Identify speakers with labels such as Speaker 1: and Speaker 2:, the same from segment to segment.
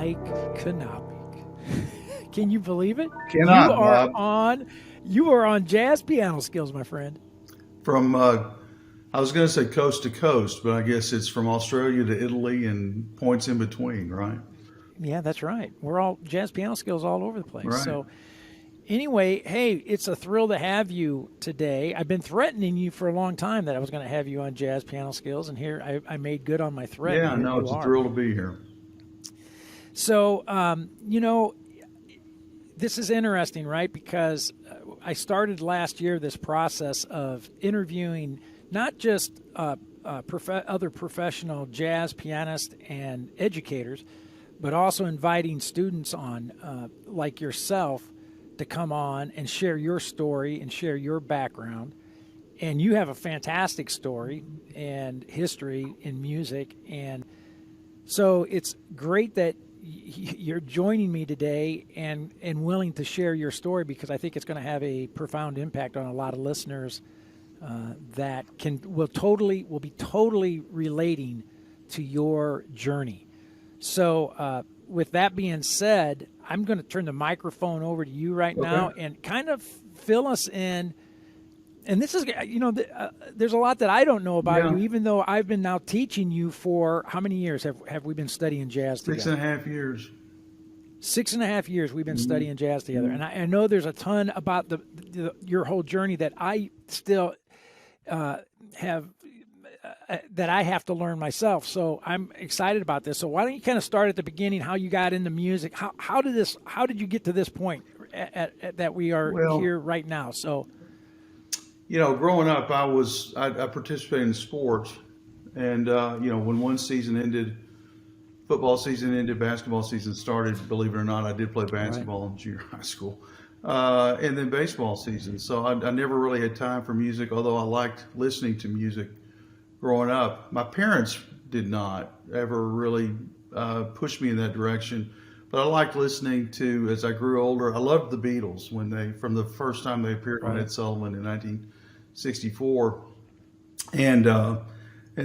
Speaker 1: Mike Knapek. Can you believe it?
Speaker 2: Cannot,
Speaker 1: you are
Speaker 2: Bob.
Speaker 1: on you are on Jazz Piano Skills, my friend.
Speaker 2: From I was going to say coast to coast, but I guess it's from Australia to Italy and points in between, right?
Speaker 1: Yeah, that's right. We're all Jazz Piano Skills all over the place.
Speaker 2: Right.
Speaker 1: So anyway, hey, it's a thrill to have you today. I've been threatening you for a long time that I was going to have you on Jazz Piano Skills, and here I made good on my threat.
Speaker 2: Yeah,
Speaker 1: Here
Speaker 2: no,
Speaker 1: you
Speaker 2: it's a
Speaker 1: are.
Speaker 2: thrill to be here.
Speaker 1: So, this is interesting, right? Because I started last year this process of interviewing not just other professional jazz pianists and educators, but also inviting students on, like yourself, to come on and share your story and share your background. And you have a fantastic story and history in music. And so it's great that you're joining me today and willing to share your story, because I think it's going to have a profound impact on a lot of listeners that will be totally relating to your journey. So with that being said, I'm going to turn the microphone over to you right now and kind of fill us in. And this is, there's a lot that I don't know about you, even though I've been now teaching you for how many years have we been studying jazz together?
Speaker 2: 6.5 years.
Speaker 1: 6.5 years we've been studying jazz together. And I know there's a ton about your whole journey that I still have to learn myself. So I'm excited about this. So why don't you kind of start at the beginning, how you got into music? How did you get to this point that we are here right now? So.
Speaker 2: Growing up, I participated in sports, and when one season ended, football season ended, basketball season started. Believe it or not, I did play basketball in junior high school, and then baseball season. So I never really had time for music, although I liked listening to music growing up. My parents did not ever really push me in that direction, but I liked listening to, as I grew older. I loved the Beatles from the first time they appeared on Ed Sullivan in 1964, and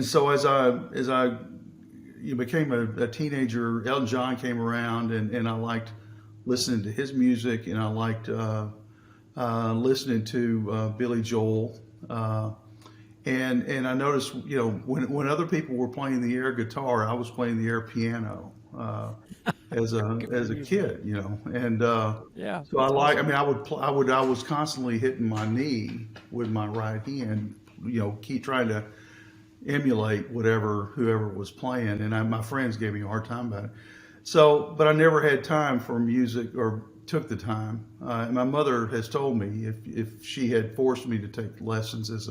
Speaker 2: so as I became a teenager, Elton John came around, and I liked listening to his music, and I liked listening to Billy Joel, and I noticed, when other people were playing the air guitar, I was playing the air piano. As a kid, and so I was constantly hitting my knee with my right hand, keep trying to emulate whoever was playing, and my friends gave me a hard time about it. So, but I never had time for music, or took the time. My mother has told me if she had forced me to take lessons as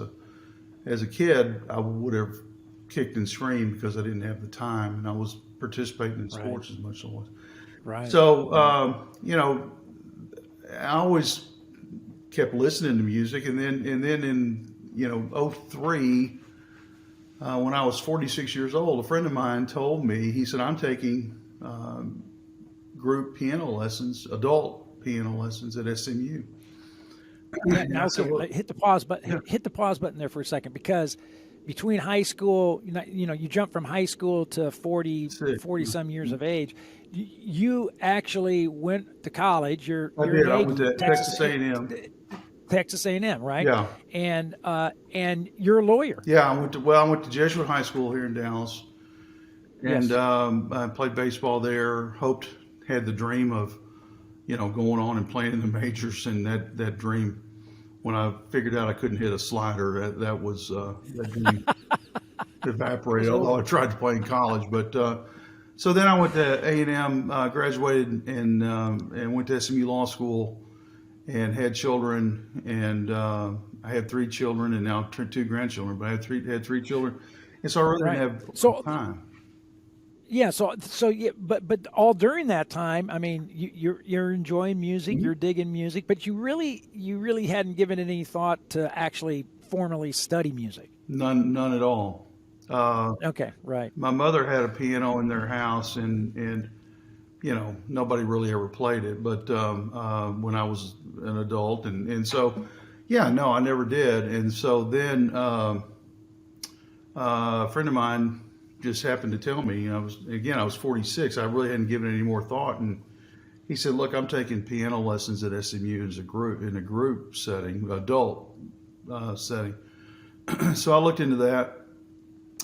Speaker 2: a kid, I would have kicked and screamed because I didn't have the time, and I was participating in sports as much as I was.
Speaker 1: Right.
Speaker 2: So, I always kept listening to music, and then in 2003, when I was 46 years old, a friend of mine told me, he said, "I'm taking group piano lessons, adult piano lessons at SMU."
Speaker 1: Now, hit the pause button. Hit the pause button there for a second, because between high school, you jump from high school to 40 some years of age. You actually went to college. I
Speaker 2: went to Texas A&M.
Speaker 1: Texas A&M, right?
Speaker 2: Yeah.
Speaker 1: And you're a lawyer.
Speaker 2: Yeah, I went to Jesuit High School here in Dallas, and I played baseball there. Had the dream of, going on and playing in the majors, and that dream, when I figured out I couldn't hit a slider, that dream evaporated. Although I tried to play in college, but so then I went to A&M, graduated, and went to SMU Law School, and had children, and I had 3 children, and now 2 grandchildren. But I had three children, and so I really didn't have time.
Speaker 1: Yeah. But all during that time, I mean, you're enjoying music, you're digging music, but you really hadn't given it any thought to actually formally study music.
Speaker 2: None at all.
Speaker 1: Okay. Right.
Speaker 2: My mother had a piano in their house, and nobody really ever played it. But when I was an adult, and so, no, I never did. And so then a friend of mine just happened to tell me, I was 46. I really hadn't given it any more thought. And he said, look, I'm taking piano lessons at SMU as a group, in a group setting, adult setting. So I looked into that,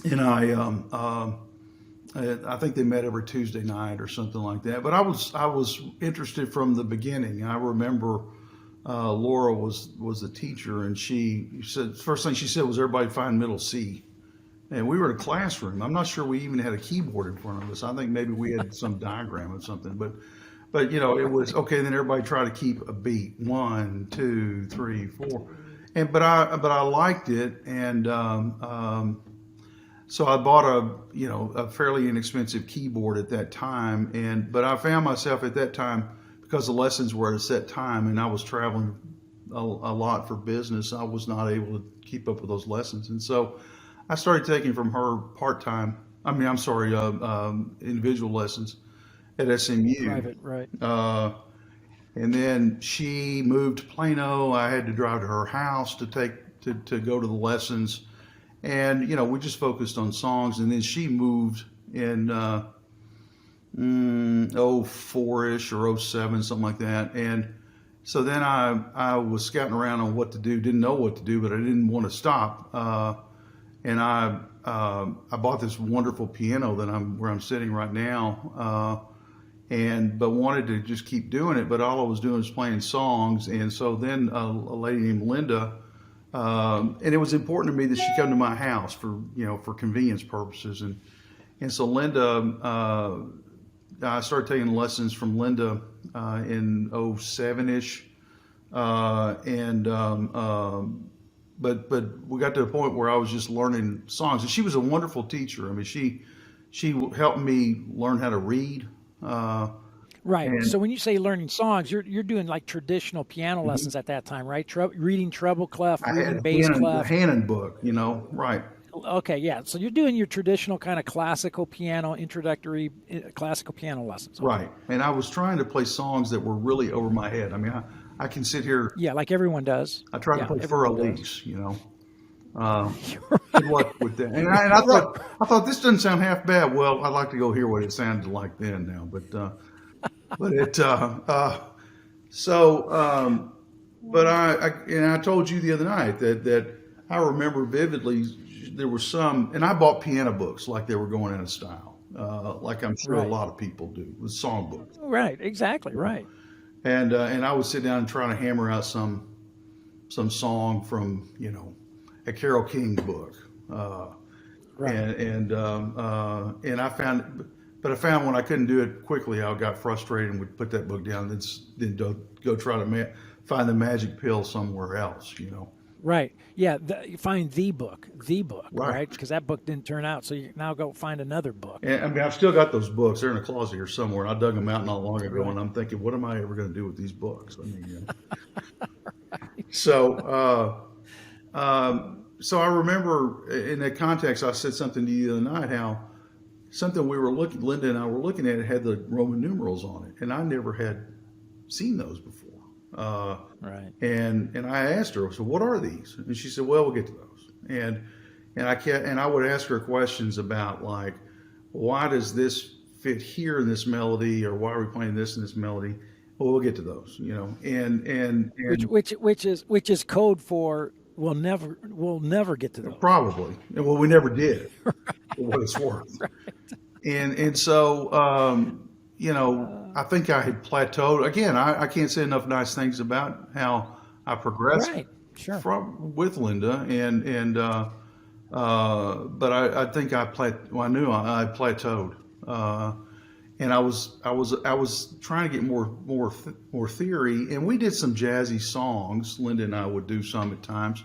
Speaker 2: and I think they met every Tuesday night or something like that. But I was interested from the beginning. I remember Laura was the teacher, and she said, first thing she said was, everybody find middle C. And we were in a classroom. I'm not sure we even had a keyboard in front of us. I think maybe we had some diagram of something, but it was okay. Then everybody try to keep a beat, 1, 2, 3, 4, but I liked it, and so I bought a fairly inexpensive keyboard at that time, but I found myself at that time, because the lessons were at a set time, and I was traveling a lot for business, I was not able to keep up with those lessons, and so I started taking from her individual lessons at SMU.
Speaker 1: Private, right.
Speaker 2: And then she moved to Plano. I had to drive to her house to go to the lessons. And, we just focused on songs. And then she moved in 04-ish or 07, something like that. And so then I was scouting around on what to do, didn't know what to do, but I didn't want to stop. And I bought this wonderful piano where I'm sitting right now, but wanted to just keep doing it. But all I was doing was playing songs. And so then a lady named Linda, and it was important to me that she come to my house for convenience purposes. And so Linda, I started taking lessons from Linda in 07-ish, But we got to a point where I was just learning songs, and she was a wonderful teacher. I mean, she helped me learn how to read.
Speaker 1: Right. So when you say learning songs, you're doing like traditional piano lessons at that time, right? Reading treble clef, reading bass clef.
Speaker 2: The Hannon book, right.
Speaker 1: Okay, yeah. So you're doing your traditional kind of classical piano, introductory classical piano lessons. Okay.
Speaker 2: Right. And I was trying to play songs that were really over my head. I mean, I can sit here.
Speaker 1: Yeah, like everyone does.
Speaker 2: I try to play Fur Elise, Good luck with that. And I thought this doesn't sound half bad. Well, I'd like to go hear what it sounded like then now, but I told you the other night that I remember vividly there were some, and I bought piano books like they were going out of style, like I'm sure a lot of people do with songbooks.
Speaker 1: Right, exactly, right.
Speaker 2: And I would sit down and try to hammer out some song from a Carole King book,
Speaker 1: right.
Speaker 2: And I found when I couldn't do it quickly, I got frustrated and would put that book down, then go try to find the magic pill somewhere else,
Speaker 1: Right. Yeah. You find the book, right?
Speaker 2: Right?
Speaker 1: Because that book didn't turn out, so you now go find another book.
Speaker 2: And I mean, I've still got those books. They're in a closet here somewhere. And I dug them out not long ago, and I'm thinking, what am I ever going to do with these books? I mean, right. So I remember in that context, I said something to you the other night, how something Linda and I were looking at, it had the Roman numerals on it, and I never had seen those before.
Speaker 1: Right.
Speaker 2: And I asked her, so what are these? And she said, well, we'll get to those. And I would ask her questions about, like, why does this fit here in this melody, or why are we playing this in this melody? Well, we'll get to those, and
Speaker 1: which is code for we'll never get to those.
Speaker 2: Probably. Well, we never did, for what it's worth.
Speaker 1: Right.
Speaker 2: And so I think I had plateaued. Again, I can't say enough nice things about how I progressed with Linda, but I think I knew I plateaued, and I was trying to get more theory, and we did some jazzy songs. Linda and I would do some at times,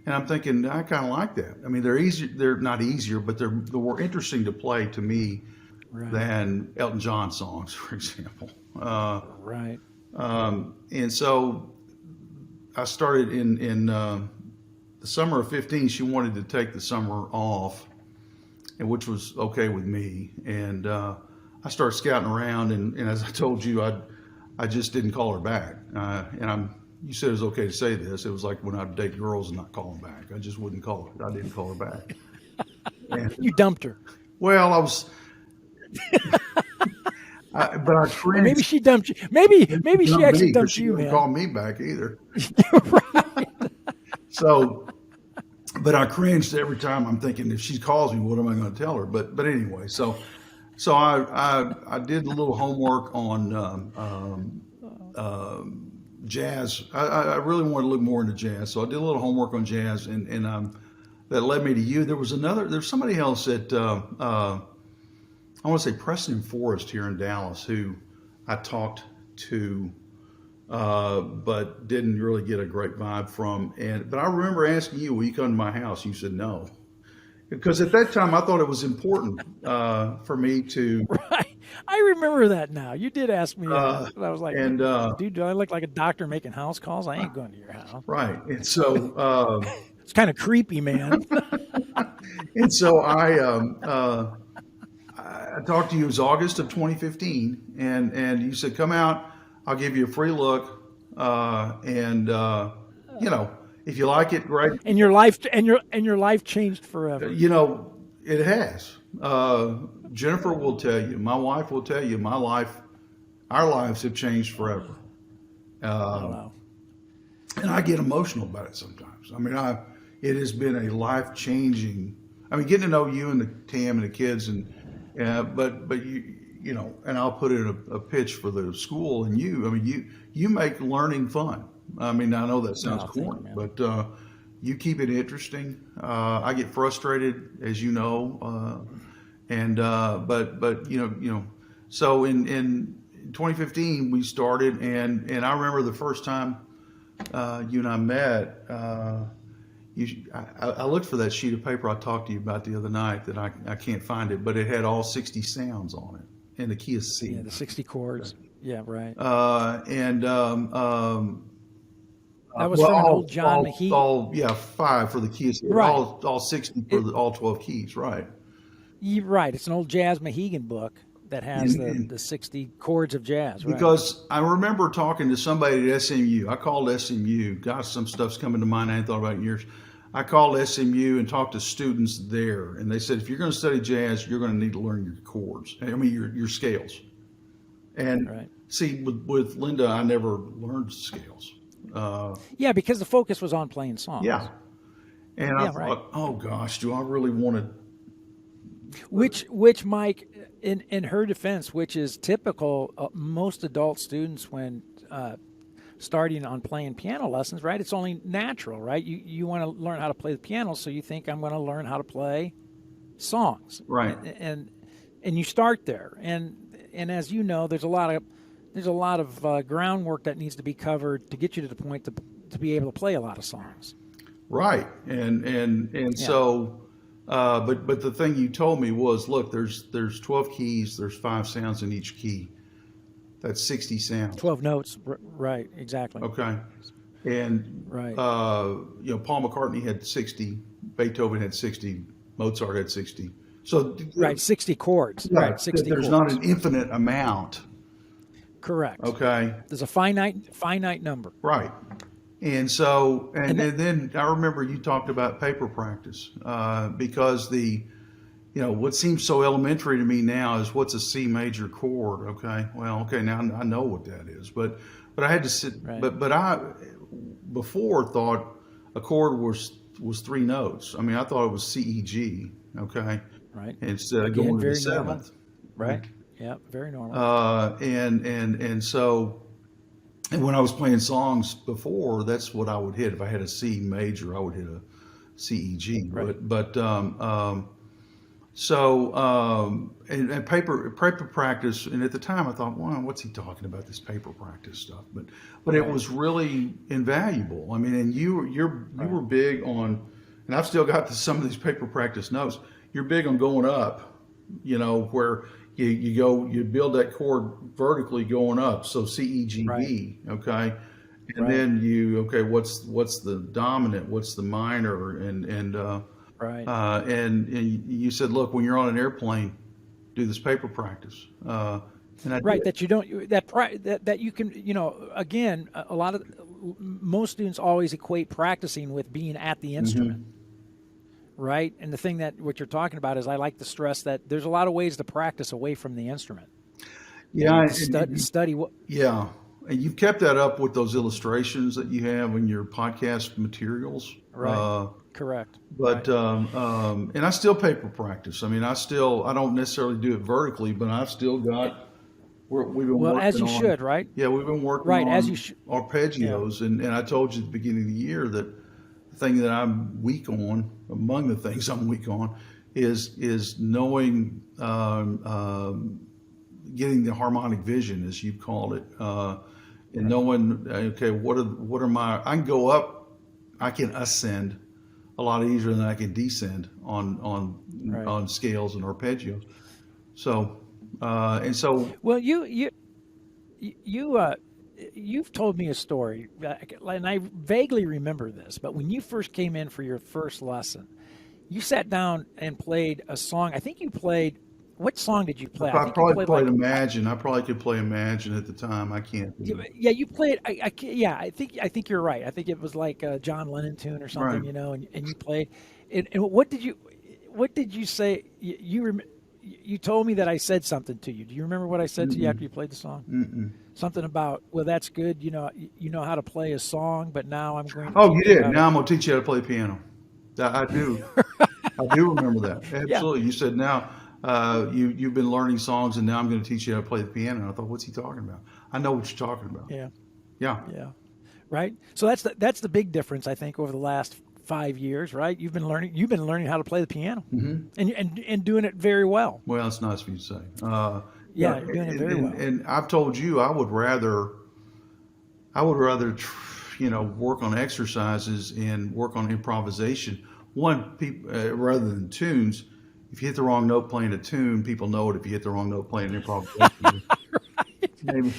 Speaker 2: and I'm thinking I kind of like that. I mean, they're easy. They're not easier, but they're more interesting to play to me. Right. Than Elton John songs, for example.
Speaker 1: Right.
Speaker 2: And so I started in the summer of 15. She wanted to take the summer off, which was okay with me. And I started scouting around, and as I told you, I just didn't call her back. You said it was okay to say this. It was like when I'd date girls and not call them back. I just wouldn't call her. I didn't call her back.
Speaker 1: You dumped her.
Speaker 2: Well, I was, but I
Speaker 1: Or maybe
Speaker 2: cringed.
Speaker 1: she dumped you. Maybe she
Speaker 2: Not
Speaker 1: actually
Speaker 2: me, because
Speaker 1: dumped
Speaker 2: she
Speaker 1: you,
Speaker 2: didn't
Speaker 1: man.
Speaker 2: call me back either. So, but I cringed every time. I'm thinking, if she calls me, what am I going to tell her? But anyway, so I did a little homework on jazz. I really wanted to look more into jazz, so I did a little homework on jazz, and that led me to you. There's somebody else at I want to say Preston Forrest here in Dallas who I talked to, but didn't really get a great vibe from. But I remember asking you, "Will you come to my house?" You said no, because at that time I thought it was important for me to.
Speaker 1: Right. I remember that now. You did ask me that.
Speaker 2: Uh,
Speaker 1: And I was like,
Speaker 2: and
Speaker 1: dude, do I look like a doctor making house calls? I ain't going to your house.
Speaker 2: Right, and so
Speaker 1: It's kind of creepy, man.
Speaker 2: and so I talked to you. It was August of 2015, and you said, "Come out. I'll give you a free look, and if you like it, great."
Speaker 1: And your life changed forever.
Speaker 2: It has. Jennifer will tell you. My wife will tell you. Our lives have changed forever.
Speaker 1: Oh,
Speaker 2: Um,
Speaker 1: wow.
Speaker 2: and I get emotional about it sometimes. I mean, it has been a life changing. I mean, getting to know you and the Tam and the kids, and but and I'll put in a pitch for the school and you. I mean, you make learning fun. I mean, I know that sounds
Speaker 1: Oh, thank you,
Speaker 2: corny,
Speaker 1: man.
Speaker 2: but you keep it interesting. I get frustrated, as you know, but So in 2015 we started, and I remember the first time you and I met. I looked for that sheet of paper I talked to you about the other night that I can't find it, but it had all 60 sounds on it, and the key is C.
Speaker 1: Yeah, the 60 chords. Yeah, right.
Speaker 2: And
Speaker 1: That was
Speaker 2: well,
Speaker 1: from an old John Mahee.
Speaker 2: yeah, 5 for the key is C.
Speaker 1: Right.
Speaker 2: All 60 for all 12 keys, right?
Speaker 1: Right. It's an old Jazz Mohegan book that has
Speaker 2: And
Speaker 1: the 60 chords of jazz. Right.
Speaker 2: because I remember talking to somebody at SMU. I called SMU. Gosh, some stuff's coming to mind I hadn't thought about in years. I called SMU and talked to students there, and they said, if you're going to study jazz, you're going to need to learn your chords. I mean, your scales. And
Speaker 1: Right.
Speaker 2: see, with Linda, I never learned scales.
Speaker 1: Yeah, because the focus was on playing songs.
Speaker 2: Yeah. And I
Speaker 1: Yeah,
Speaker 2: thought,
Speaker 1: right.
Speaker 2: oh gosh, do I really want to?
Speaker 1: Which Mike, in her defense, which is typical, most adult students when starting on playing piano lessons, right? It's only natural, right? You want to learn how to play the piano, so you think I'm going to learn how to play songs,
Speaker 2: Right.
Speaker 1: and you start there, and as you know, there's a lot of groundwork that needs to be covered to get you to the point to be able to play a lot of songs.
Speaker 2: Right. And
Speaker 1: Yeah.
Speaker 2: so, but the thing you told me was, look, there's 12 keys, there's 5 sounds in each key. That's 60 sounds.
Speaker 1: 12 notes, right? Exactly.
Speaker 2: Okay. And
Speaker 1: Right.
Speaker 2: Paul McCartney had 60, Beethoven had 60, Mozart had 60. So
Speaker 1: Right, 60 chords.
Speaker 2: yeah,
Speaker 1: Right, 60
Speaker 2: there's
Speaker 1: chords.
Speaker 2: not an infinite amount.
Speaker 1: Correct.
Speaker 2: Okay.
Speaker 1: There's a finite number.
Speaker 2: Right. And so,
Speaker 1: And
Speaker 2: and then I remember you talked about paper practice, because what seems so elementary to me now is, what's a C major chord? Okay. Well, okay. Now I know what that is, but I had to sit,
Speaker 1: Right.
Speaker 2: but I before thought a chord was 3 notes. I mean, I thought it was C, E, G. Okay.
Speaker 1: Right.
Speaker 2: Instead of
Speaker 1: Again,
Speaker 2: going to the
Speaker 1: very normal.
Speaker 2: 7th.
Speaker 1: Right. Yeah, very normal.
Speaker 2: And so, and when I was playing songs before, that's what I would hit. If I had a C major, I would hit a C, E, G.
Speaker 1: Right.
Speaker 2: And paper practice. And at the time, I thought, well, what's he talking about, this paper practice stuff? But it
Speaker 1: Right.
Speaker 2: was really invaluable. I mean, and you were big on, and I've still got some of these paper practice notes. You're big on going up, where you build that chord vertically going up. So C, E, G, B, okay? And
Speaker 1: Right.
Speaker 2: then what's the dominant, what's the minor,
Speaker 1: Right.
Speaker 2: and you said, look, when you're on an airplane, do this paper practice. And I
Speaker 1: Right.
Speaker 2: did.
Speaker 1: That you don't that you can, again, most students always equate practicing with being at the instrument. right? And the thing that what you're talking about is I like to stress that there's a lot of ways to practice away from the instrument.
Speaker 2: Yeah,
Speaker 1: Study what.
Speaker 2: yeah, and you've kept that up with those illustrations that you have in your podcast materials.
Speaker 1: Right. Correct.
Speaker 2: But
Speaker 1: Right.
Speaker 2: and I still paper practice. I mean, I don't necessarily do it vertically, but I've still got. We've been
Speaker 1: Well, as
Speaker 2: working
Speaker 1: you
Speaker 2: on.
Speaker 1: should, right?
Speaker 2: Yeah, we've been working
Speaker 1: Right. As you
Speaker 2: on
Speaker 1: should. Yeah.
Speaker 2: arpeggios, and I told you at the beginning of the year that the thing that I'm weak on, among the things I'm weak on, is knowing getting the harmonic vision, as you called it, and knowing okay, what are my? I can go up, I can ascend a lot easier than I can descend
Speaker 1: Right.
Speaker 2: on scales and arpeggios. So and so
Speaker 1: Well, you you've told me a story, and I vaguely remember this. But when you first came in for your first lesson, you sat down and played a song. I think you played. What song did you play? I
Speaker 2: I
Speaker 1: think you
Speaker 2: probably
Speaker 1: played
Speaker 2: played
Speaker 1: like.
Speaker 2: Imagine. I probably could play Imagine at the time. I can't.
Speaker 1: Yeah, you played. Yeah, I think you're right. I think it was like a John Lennon tune or
Speaker 2: Right.
Speaker 1: something, and you played. And what did you say? You told me that I said something to you. Do you remember what I said to you after you played the song?
Speaker 2: Mm-mm.
Speaker 1: Something about, well, that's good. You know how to play a song, but now I'm going to
Speaker 2: Oh, you
Speaker 1: teach you
Speaker 2: did.
Speaker 1: how to.
Speaker 2: Now I'm gonna teach you how to play piano. I do. I do remember that.
Speaker 1: Yeah,
Speaker 2: Absolutely. You said now you've been learning songs, and now I'm going to teach you how to play the piano. And I thought, what's he talking about? I know what you're talking about.
Speaker 1: yeah,
Speaker 2: Yeah.
Speaker 1: yeah. Right. So that's the big difference, I think, over the last 5 years. Right. You've been learning how to play the piano, and doing it very well.
Speaker 2: Well, it's nice for you to say.
Speaker 1: Yeah, you're doing it very well.
Speaker 2: And I've told you I would rather, work on exercises and work on improvisation. Rather than tunes. If you hit the wrong note playing a tune, people know it. If you hit the wrong note playing an improvisation, maybe.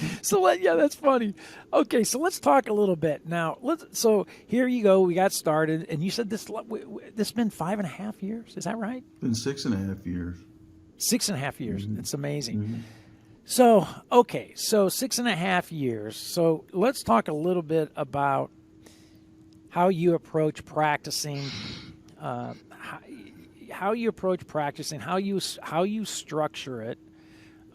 Speaker 1: Yeah, that's funny. Okay, so let's talk a little bit now. So here you go. We got started, and you said this has been 5.5 years. Is that right?
Speaker 2: Been 6.5 years.
Speaker 1: 6.5 years. It's amazing. So okay, so 6.5 years. So let's talk a little bit about how you approach practicing. How you approach practicing, how you structure it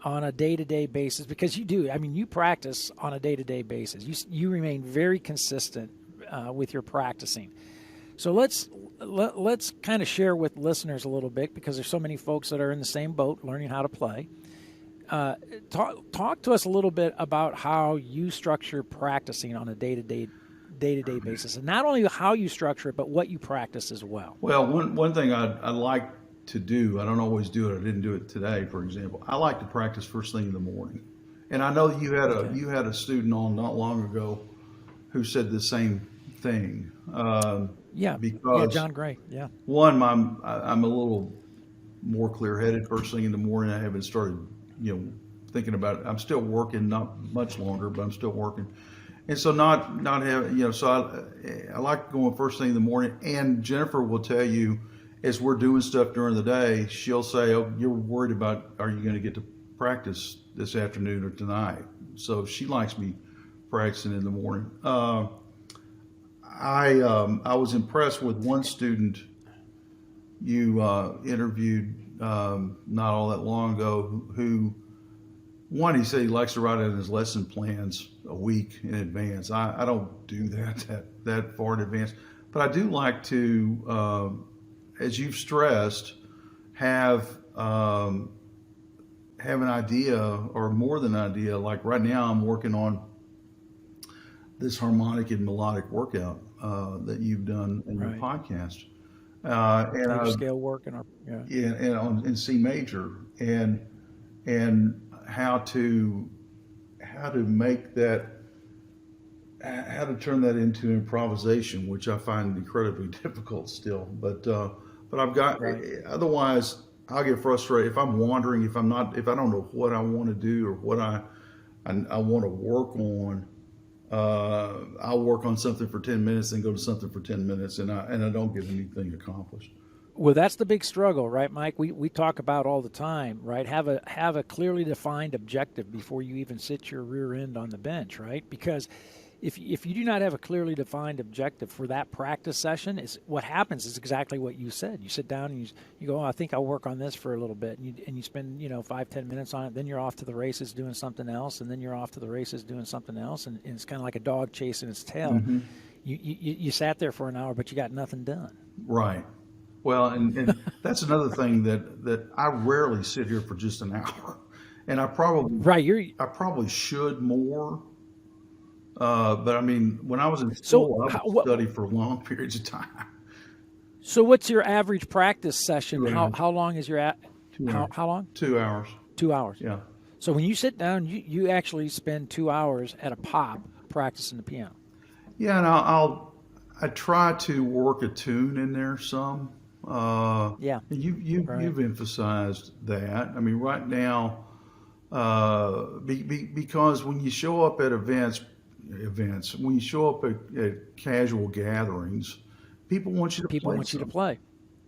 Speaker 1: on a day-to-day basis, because you do. I mean, you practice on a day-to-day basis. You remain very consistent with your practicing. So let's kind of share with listeners a little bit, because there's so many folks that are in the same boat learning how to play. Talk to us a little bit about how you structure practicing on a day-to-day basis, and not only how you structure it, but what you practice as well.
Speaker 2: Well, one thing I like to do, I don't always do it. I didn't do it today, for example. I like to practice first thing in the morning. And I know that you had a student on not long ago who said the same thing.
Speaker 1: Yeah,
Speaker 2: Because
Speaker 1: John Gray. Yeah,
Speaker 2: one, I'm a little more clear-headed first thing in the morning. I haven't started, thinking about it. I'm still working, not much longer, but I'm still working. And so not having, so I like going first thing in the morning. And Jennifer will tell you, as we're doing stuff during the day, she'll say, "Oh, you're worried about, are you going to get to practice this afternoon or tonight?" So she likes me practicing in the morning. I was impressed with one student you interviewed not all that long ago who one, he said he likes to write out his lesson plans a week in advance. I don't do that far in advance, but I do like to, as you've stressed, have an idea or more than an idea. Like right now, I'm working on this harmonic and melodic workout that you've done in your podcast, and
Speaker 1: scale work in our
Speaker 2: in C major, and how to make that, how to turn that into improvisation, which I find incredibly difficult still. But I've got, otherwise I'll get frustrated if I'm wandering, if I don't know what I want to do or what I want to work on. I'll work on something for 10 minutes and go to something for 10 minutes and I don't get anything accomplished.
Speaker 1: Well, that's the big struggle, right, Mike? We talk about all the time, right? Have a clearly defined objective before you even sit your rear end on the bench, right? Because if you do not have a clearly defined objective for that practice session, is what happens is exactly what you said. You sit down and you go, oh, I think I'll work on this for a little bit, and you spend 5-10 minutes on it. Then you're off to the races doing something else, and then you're off to the races doing something else, and it's kind of like a dog chasing its tail.
Speaker 2: Mm-hmm.
Speaker 1: You sat there for an hour, but you got nothing done.
Speaker 2: Right. Well, and that's another thing that I rarely sit here for just an hour, and I probably should more. But I mean, when I was in school, I would study for long periods of time.
Speaker 1: So what's your average practice session? How long is your how long?
Speaker 2: 2 hours.
Speaker 1: 2 hours.
Speaker 2: Yeah.
Speaker 1: So when you sit down, you actually spend 2 hours at a pop practicing the piano.
Speaker 2: Yeah, and I try to work a tune in there some.
Speaker 1: Yeah.
Speaker 2: You've emphasized that. I mean, right now, because when you show up at events, when you show up at casual gatherings, people want you to play.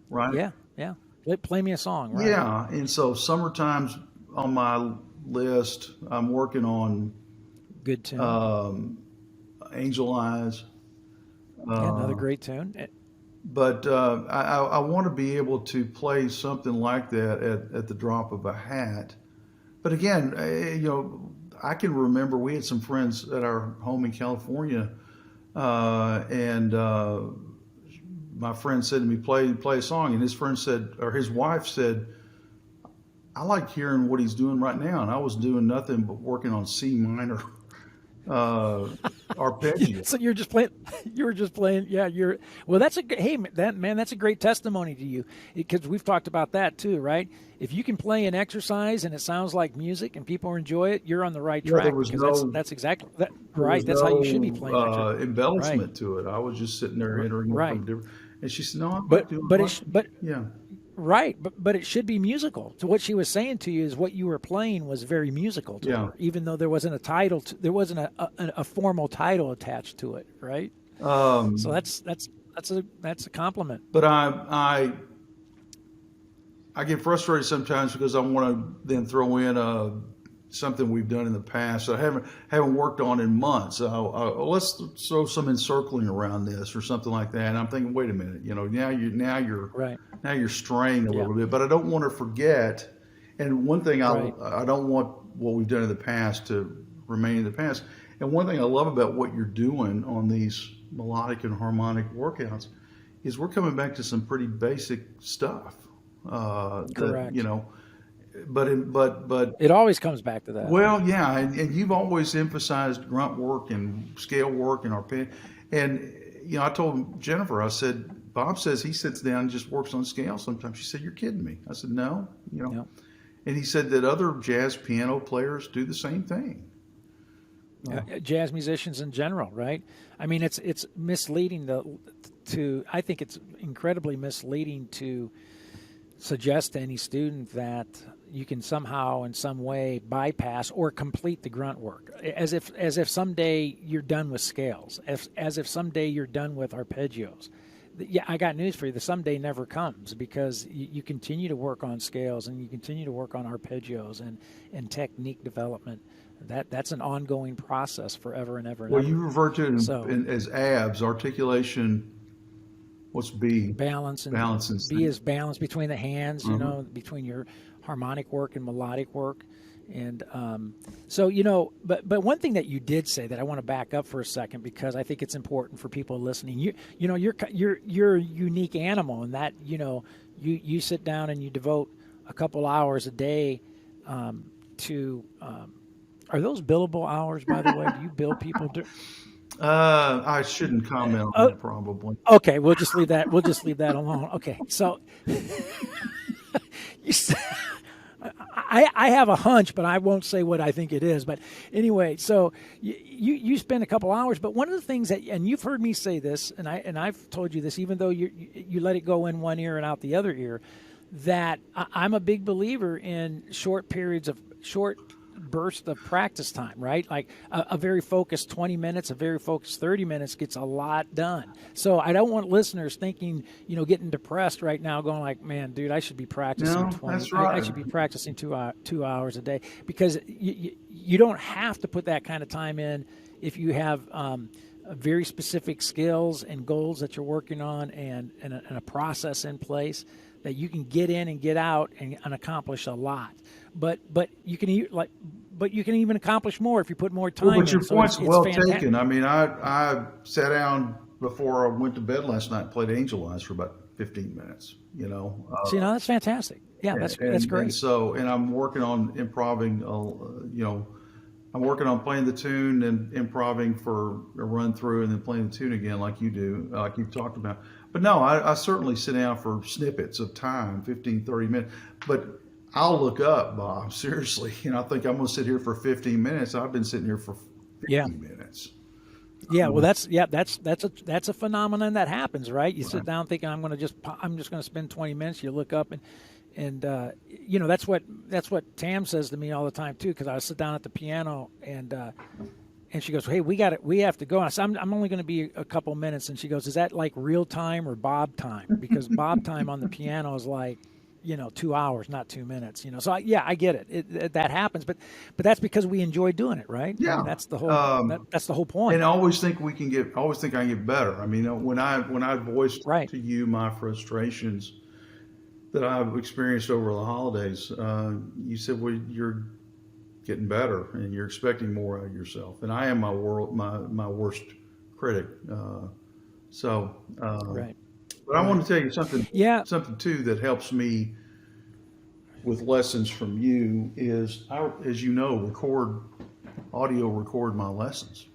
Speaker 2: Right?
Speaker 1: Yeah. Play me a song, right?
Speaker 2: Yeah, and so summertime's on my list. I'm working on
Speaker 1: good tune.
Speaker 2: Angel Eyes.
Speaker 1: Another great tune.
Speaker 2: But I want to be able to play something like that at the drop of a hat. But again, I can remember we had some friends at our home in California, and my friend said to me, play a song, and his wife said, I like hearing what he's doing right now, and I was doing nothing but working on C minor arpeggio.
Speaker 1: So you were just playing. Yeah, that's a great testimony to you, because we've talked about that too, right? If you can play an exercise and it sounds like music and people enjoy it, you're on the right track. That's exactly that, right. That's how you should be playing.
Speaker 2: Embellishment to it. I was just sitting there entering from different. And she said, "No, yeah."
Speaker 1: Right, but it should be musical. So what she was saying to you is what you were playing was very musical to her, even though there wasn't a title. There wasn't a formal title attached to it, right? So that's a compliment.
Speaker 2: But I get frustrated sometimes because I want to then throw in something we've done in the past that I haven't worked on in months. Let's throw some encircling around this or something like that. And I'm thinking, wait a minute, now you're
Speaker 1: right.
Speaker 2: Now you're straying a little bit, but I don't want to forget. And one thing I don't want what we've done in the past to remain in the past. And one thing I love about what you're doing on these melodic and harmonic workouts is we're coming back to some pretty basic stuff.
Speaker 1: Correct.
Speaker 2: But
Speaker 1: it always comes back to that.
Speaker 2: Well, yeah, and you've always emphasized grunt work and scale work and arpeggio. And I told Jennifer, I said, Bob says he sits down and just works on scale sometimes. She said, "You're kidding me." I said, "No, And he said that other jazz piano players do the same thing.
Speaker 1: Jazz musicians in general, right? I mean, it's misleading I think it's incredibly misleading to suggest to any student that you can somehow in some way bypass or complete the grunt work, as if someday you're done with scales, as if someday you're done with arpeggios. Yeah, I got news for you. The someday never comes, because you continue to work on scales and you continue to work on arpeggios and technique development. That's an ongoing process forever and ever and ever.
Speaker 2: Well, you refer to it as abs, articulation. What's B?
Speaker 1: Balance. And B is balance between the hands, between your harmonic work and melodic work. And but one thing that you did say that I want to back up for a second, because I think it's important for people listening. You're a unique animal in that you sit down and you devote a couple hours a day to. Are those billable hours, by the way? Do you bill people?
Speaker 2: I shouldn't comment on that, probably.
Speaker 1: Okay, we'll just leave that. We'll just leave that alone. Okay, so I have a hunch, but I won't say what I think it is. But anyway, so you spend a couple hours. But one of the things and you've heard me say this, and I've told you this, even though you let it go in one ear and out the other ear, that I'm a big believer in short burst of practice time, right? Like a very focused 20 minutes, a very focused 30 minutes gets a lot done. So I don't want listeners thinking, getting depressed right now, going like, man, dude, I should be practicing
Speaker 2: No,
Speaker 1: 20.
Speaker 2: that's right.
Speaker 1: I should be practicing 2 hours a day, because you don't have to put that kind of time in if you have very specific skills and goals that you're working on, and a process in place that you can get in and get out and accomplish a lot. But you can even accomplish more if you put more time in.
Speaker 2: But your
Speaker 1: So
Speaker 2: point's
Speaker 1: it's
Speaker 2: well
Speaker 1: fantastic.
Speaker 2: taken. I mean, I sat down before I went to bed last night and played Angel Eyes for about 15 minutes,
Speaker 1: See, now that's fantastic. Yeah, that's
Speaker 2: and
Speaker 1: great.
Speaker 2: and I'm working on improving, I'm working on playing the tune and improving for a run through and then playing the tune again like you do, like you've talked about. But no, I certainly sit down for snippets of time, 15, 30 minutes. But I'll look up, Bob, seriously. I think I'm going to sit here for 15 minutes. I've been sitting here for 50
Speaker 1: Yeah.
Speaker 2: minutes.
Speaker 1: Yeah, well, that's a phenomenon that happens, right? You sit down thinking I'm just going to spend 20 minutes. You look up and that's what Tam says to me all the time too, because I sit down at the piano and she goes, hey, we have to go. And I said, I'm only going to be a couple minutes, and she goes, is that like real time or Bob time? Because Bob time on the piano is like 2 hours, not 2 minutes. So I get it. That happens, but that's because we enjoy doing it, right?
Speaker 2: Yeah.
Speaker 1: I mean, that's the whole that's the whole point.
Speaker 2: And I always think I can get better. I mean, when I voiced
Speaker 1: Right.
Speaker 2: to you my frustrations that I've experienced over the holidays, you said, well, you're getting better and you're expecting more out of yourself. And I am my worst critic.
Speaker 1: Right.
Speaker 2: But I want to tell you something.
Speaker 1: Yeah.
Speaker 2: Something too that helps me with lessons from you is as you know, audio record my lessons.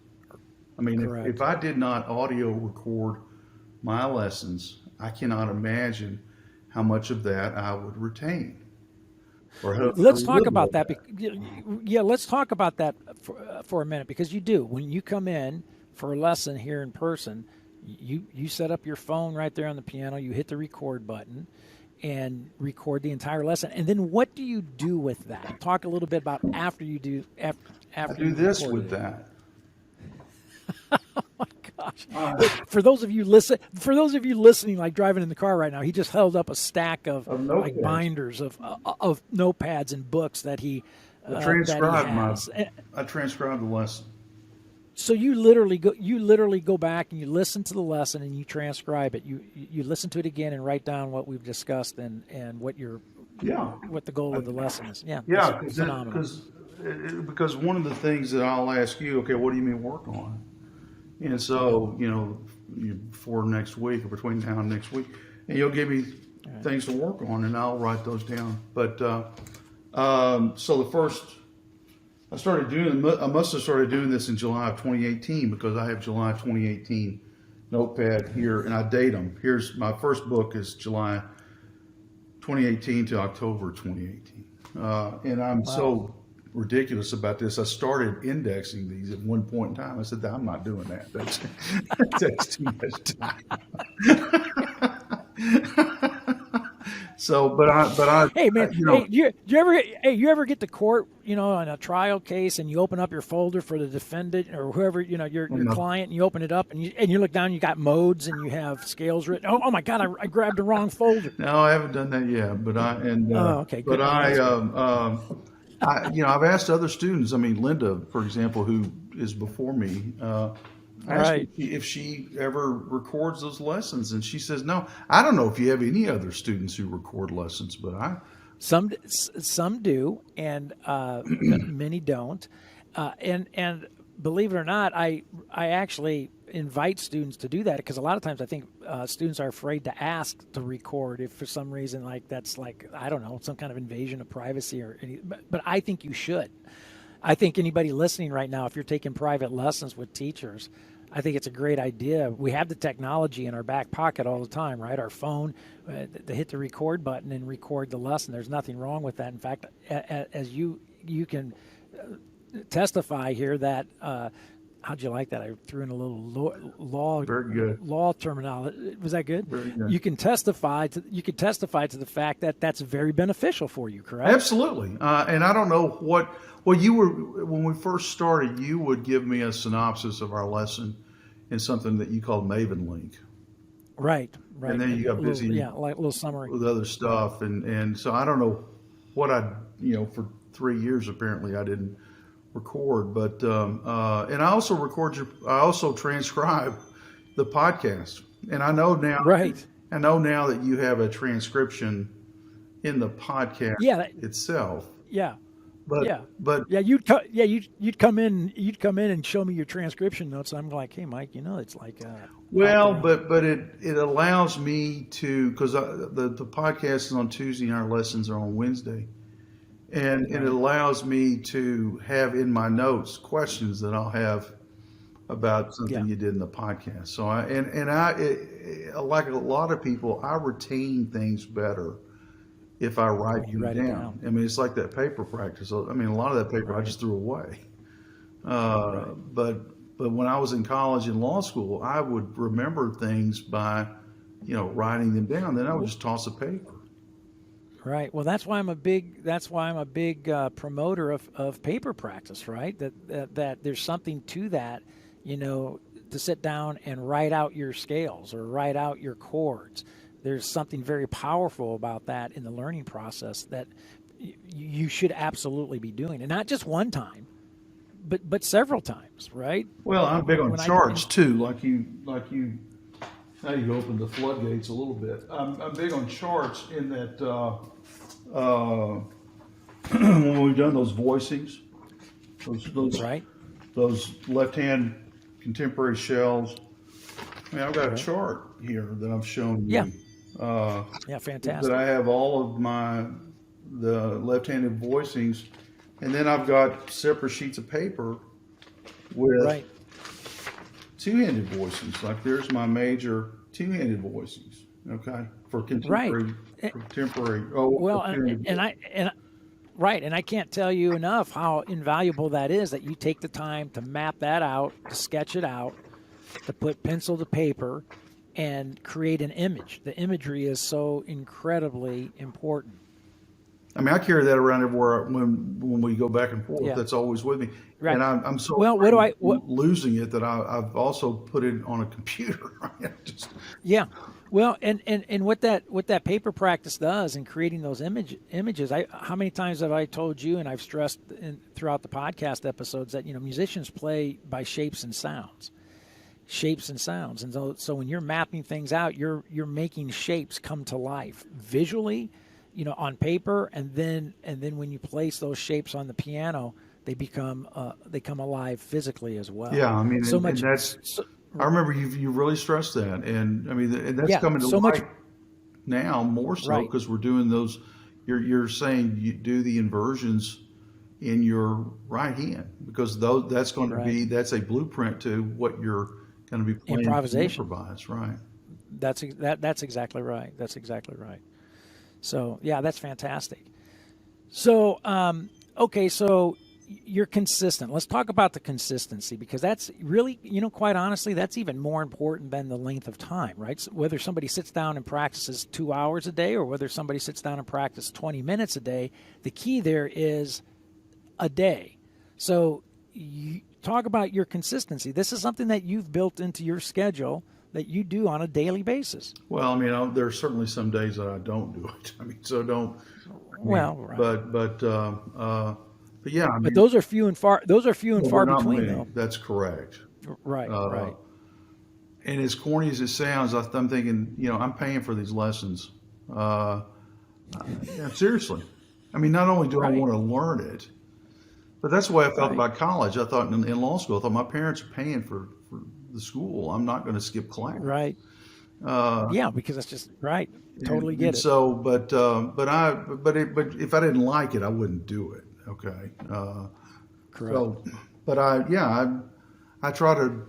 Speaker 2: I mean, if I did not audio record my lessons, I cannot imagine how much of that I would retain.
Speaker 1: Let's talk about that. Yeah, let's talk about that for a minute, because you do. When you come in for a lesson here in person, you set up your phone right there on the piano, you hit the record button and record the entire lesson. And then what do you do with that? Talk a little bit about after you do after
Speaker 2: I do this with that.
Speaker 1: Oh my gosh! For those of you listening, like driving in the car right now, he just held up a stack of like binders of notepads and books that he
Speaker 2: I transcribed the lesson.
Speaker 1: So you literally go back and you listen to the lesson and you transcribe it. You listen to it again and write down what we've discussed and what the goal of the lesson is. Yeah, phenomenal.
Speaker 2: Because one of the things that I'll ask you, okay, what do you mean work on? And so for next week or between now and next week, and you'll give me things to work on, and I'll write those down. But so the first. I must have started doing this in July of 2018, because I have July 2018 notepad here, and I date them. Here's my first book is July 2018 to October 2018. And I'm so ridiculous about this. I started indexing these at one point in time. I said, I'm not doing that. That takes too much time. So, but I.
Speaker 1: Hey man, you ever get to court, on a trial case, and you open up your folder for the defendant or whoever, your client, and you open it up and you look down, you got modes and you have scales written. Oh my God, I grabbed the wrong folder.
Speaker 2: No, I haven't done that yet, but
Speaker 1: okay, good.
Speaker 2: But I've asked other students. I mean, Linda, for example, who is before me. I asked her if she ever records those lessons, and she says no. I don't know if you have any other students who record lessons, but
Speaker 1: some do, and many don't. And believe it or not, I actually invite students to do that, because a lot of times I think students are afraid to ask to record if for some reason that's I don't know, some kind of invasion of privacy but I think you should. I think anybody listening right now, if you're taking private lessons with teachers, I think it's a great idea. We have the technology in our back pocket all the time, right? Our phone, to hit the record button and record the lesson. There's nothing wrong with that. In fact, as you can testify here, that how'd you like that? I threw in a little law
Speaker 2: Very good.
Speaker 1: law terminology. Was that good?
Speaker 2: Very good.
Speaker 1: You can testify to the fact that that's very beneficial for you, correct?
Speaker 2: Absolutely. And I don't know well, you were, when we first started, you would give me a synopsis of our lesson in something that you called Maven Link.
Speaker 1: Right.
Speaker 2: And then you got busy
Speaker 1: like a little summary.
Speaker 2: with other stuff. And so I don't know what for 3 years, apparently I didn't record, but, and I also transcribe the podcast. And I know now,
Speaker 1: Right.
Speaker 2: that you have a transcription in the podcast itself.
Speaker 1: Yeah.
Speaker 2: But
Speaker 1: You'd come in and show me your transcription notes. And I'm like, hey, Mike, it's like
Speaker 2: well, but it allows me to, because the podcast is on Tuesday and our lessons are on Wednesday, and it allows me to have in my notes questions that I'll have about something you did in the podcast. So I like a lot of people, I retain things better if I write them down. I mean, it's like that paper practice. I mean, a lot of that paper I just threw away. But when I was in college and law school, I would remember things by, writing them down. Then I would just toss a paper.
Speaker 1: Right. Well, that's why I'm a big promoter of paper practice. Right. That there's something to that, to sit down and write out your scales or write out your chords. There's something very powerful about that in the learning process that you should absolutely be doing, and not just one time, but several times, right?
Speaker 2: Well, I'm big on charts too, like you. Now you open the floodgates a little bit. I'm big on charts in that when we've done those voicings, those left-hand contemporary shells. I mean, I've got a chart here that I've shown you.
Speaker 1: Fantastic.
Speaker 2: That I have all of the left-handed voicings, and then I've got separate sheets of paper with two-handed voicings. Like there's my major two-handed voicings. Okay, for contemporary.
Speaker 1: And I can't tell you enough how invaluable that is. That you take the time to map that out, to sketch it out, to put pencil to paper and create an image. The imagery is so incredibly important.
Speaker 2: I mean, I carry that around everywhere when we go back and forth. That's always with me. Right. And I'm so losing it that I've also put it on a computer.
Speaker 1: Well, and what that paper practice does in creating those images, how many times have I told you, and I've stressed throughout the podcast episodes, that musicians play by shapes and sounds. And so when you're mapping things out, you're making shapes come to life visually, on paper, and then when you place those shapes on the piano, they come alive physically as well.
Speaker 2: Yeah, I mean, I remember you really stressed that, and I mean, and that's coming to light now more so because we're doing those. You're saying you do the inversions in your right hand because that's going to be that's a blueprint to what you're going to be playing.
Speaker 1: Improvisation.
Speaker 2: Improvise, right?
Speaker 1: That's exactly right. That's exactly right. So that's fantastic. So so you're consistent. Let's talk about the consistency, because that's really, quite honestly, that's even more important than the length of time, right? So whether somebody sits down and practices 2 hours a day or whether somebody sits down and practices 20 minutes a day, the key there is a day. So you talk about your consistency. This is something that you've built into your schedule that you do on a daily basis.
Speaker 2: Well, I mean, there are certainly some days that I don't do it. I mean, so don't. But yeah, I mean,
Speaker 1: but those are few and far. Those are few and far between, though.
Speaker 2: That's correct.
Speaker 1: Right.
Speaker 2: And as corny as it sounds, I'm thinking, I'm paying for these lessons. Seriously. I mean, not only do I want to learn it, but that's the way I felt about college. I thought in law school, I thought my parents are paying for the school. I'm not going to skip class.
Speaker 1: Right. Because that's just right. Totally get it.
Speaker 2: So, but if I didn't like it, I wouldn't do it. Okay.
Speaker 1: Correct.
Speaker 2: So, but I try to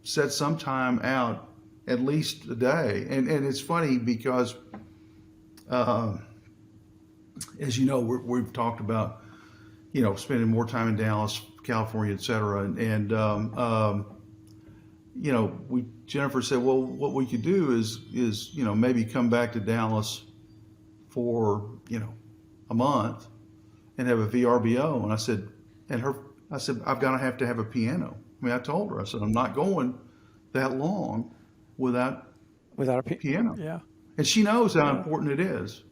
Speaker 2: set some time out, at least a day. And it's funny because, as you know, we've talked about, spending more time in Dallas, California, et cetera. And you know, Jennifer said, well, what we could do is you know, maybe come back to Dallas for, you know, a month and have a VRBO. And I said, I've got to have a piano. I mean, I told her, I said, I'm not going that long without
Speaker 1: a
Speaker 2: piano.
Speaker 1: Yeah.
Speaker 2: And she knows how important it is.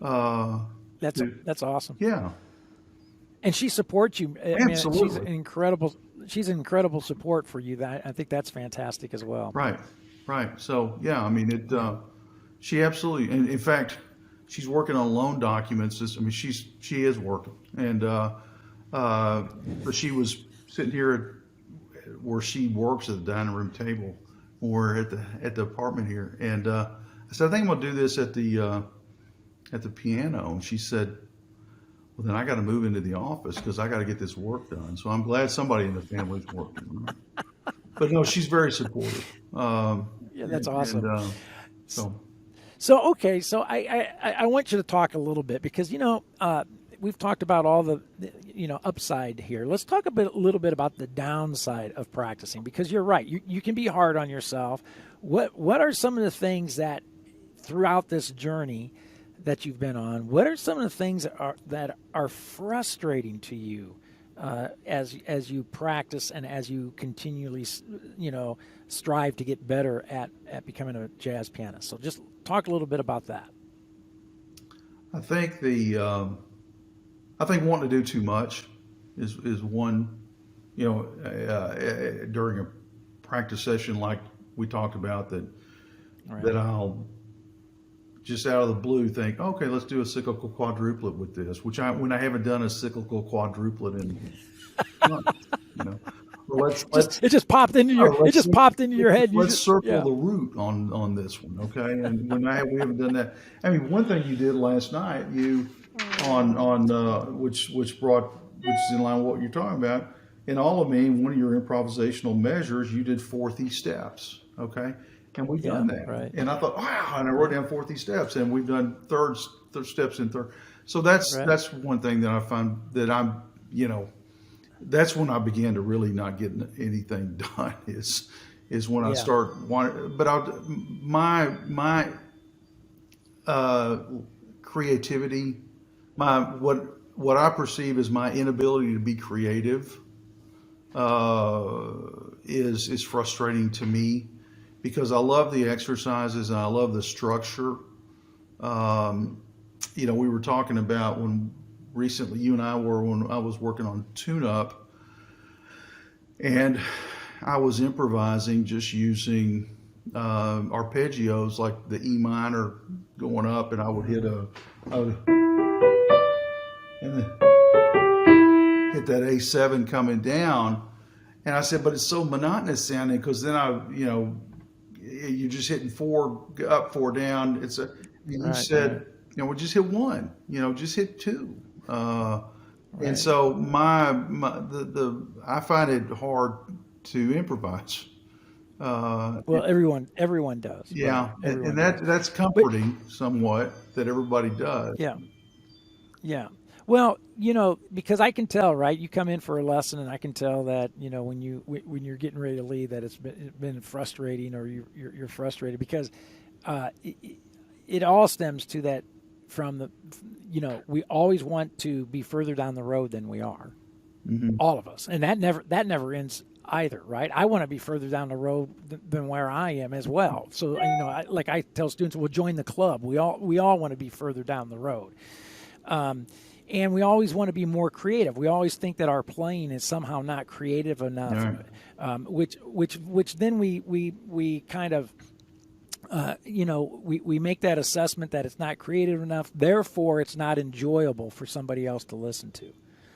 Speaker 1: That's awesome.
Speaker 2: Yeah.
Speaker 1: And she supports you. I
Speaker 2: Absolutely.
Speaker 1: mean, she's an incredible support for you. I think that's fantastic as well.
Speaker 2: Right. So, yeah, I mean, she absolutely, and in fact, she's working on loan documents. I mean, she is working. And, but she was sitting here where she works at the dining room table or at the apartment here. And, I said, I think I'm going to do this at the piano. And she said, well, then I got to move into the office because I got to get this work done. So I'm glad somebody in the family's working. But no, she's very supportive.
Speaker 1: Yeah, that's awesome.
Speaker 2: And,
Speaker 1: So okay, so I want you to talk a little bit because, you know, we've talked about all the, you know, upside here. Let's talk a little bit about the downside of practicing, because you're right. You can be hard on yourself. What are some of the things that throughout this journey that you've been on, what are some of the things that are frustrating to you as you practice and as you continually, you know, strive to get better at becoming a jazz pianist? So just talk a little bit about that.
Speaker 2: I think wanting to do too much is one, you know, during a practice session like we talked about that I'll just out of the blue think, okay, let's do a cyclical quadruplet with this, when I haven't done a cyclical quadruplet in months, you know. Well,
Speaker 1: it just popped into your head.
Speaker 2: Let's circle the root on this one, okay? And we haven't done that. I mean, one thing you did last night, which is in line with what you're talking about. In all of me, one of your improvisational measures, you did 4th steps, okay? And we've done that.
Speaker 1: Right.
Speaker 2: And I thought, wow, and I wrote down 4th steps, and we've done third steps in third. So that's one thing that I find that I'm, you know, that's when I began to really not get anything done is when I start wanting, but my creativity, what I perceive as my inability to be creative, is frustrating to me because I love the exercises and I love the structure. You know, we were talking about when recently you and I were, when I was working on tune-up, and I was improvising just using arpeggios like the E minor going up, and I would hit and then hit that A7 coming down. And I said, but it's so monotonous sounding because then you're just hitting 4 up, 4 down. You said, you know, well, just hit 1, you know, just hit 2. And so I find it hard to improvise.
Speaker 1: Well, everyone does.
Speaker 2: Yeah,
Speaker 1: right?
Speaker 2: and that's comforting somewhat that everybody does.
Speaker 1: Yeah. Well, you know, because I can tell, right? You come in for a lesson, and I can tell that, you know, when you're getting ready to leave, that it's been frustrating, or you're frustrated because it all stems to that. From the, you know, we always want to be further down the road than we are, all of us, and that never ends either, right? I want to be further down the road than where I am as well. So, you know, I tell students, well, join the club. We all want to be further down the road, and we always want to be more creative. We always think that our playing is somehow not creative enough, which then we kind of. You know, we make that assessment that it's not creative enough, therefore it's not enjoyable for somebody else to listen to.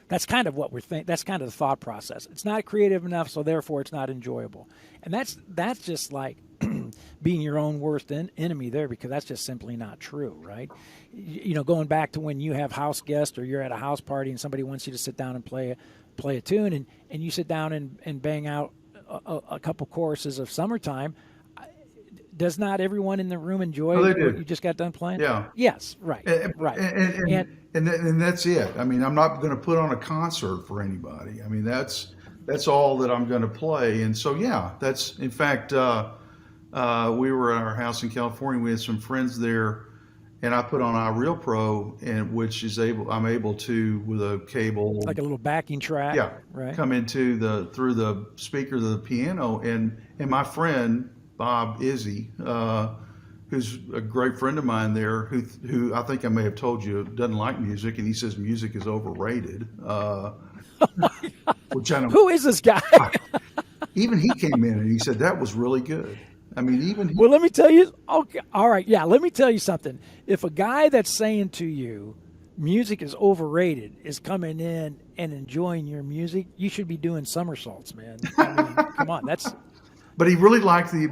Speaker 1: That's kind of what we're thinking. That's kind of the thought process. It's not creative enough, so therefore it's not enjoyable. And that's just like being your own worst enemy there, because that's just simply not true, right? You know, going back to when you have house guests or you're at a house party and somebody wants you to sit down and play a tune, and you sit down and bang out a couple choruses of Summertime. does not everyone in the room enjoy
Speaker 2: Oh, they
Speaker 1: what
Speaker 2: do.
Speaker 1: you just got done playing?
Speaker 2: Yeah.
Speaker 1: Yes, right,
Speaker 2: And,
Speaker 1: right.
Speaker 2: and,
Speaker 1: And
Speaker 2: and that's it. I mean, I'm not going to put on a concert for anybody. I mean, that's all that I'm going to play. And so, yeah, that's, in fact, we were at our house in California. We had some friends there, and I put on iReal Pro, and which is I'm able to, with a cable,
Speaker 1: like a little backing track,
Speaker 2: yeah,
Speaker 1: right?
Speaker 2: come into through the speakers of the piano, and my friend Bob Izzy, who's a great friend of mine there, who I think I may have told you doesn't like music, and he says music is overrated, which I don't.
Speaker 1: Who is this guy?
Speaker 2: Even he came in and he said that was really good. I mean, even he.
Speaker 1: Well, let me tell you. Okay, all right, yeah. Let me tell you something. If a guy that's saying to you, music is overrated, is coming in and enjoying your music, you should be doing somersaults, man. I mean, come on, that's
Speaker 2: But he really liked the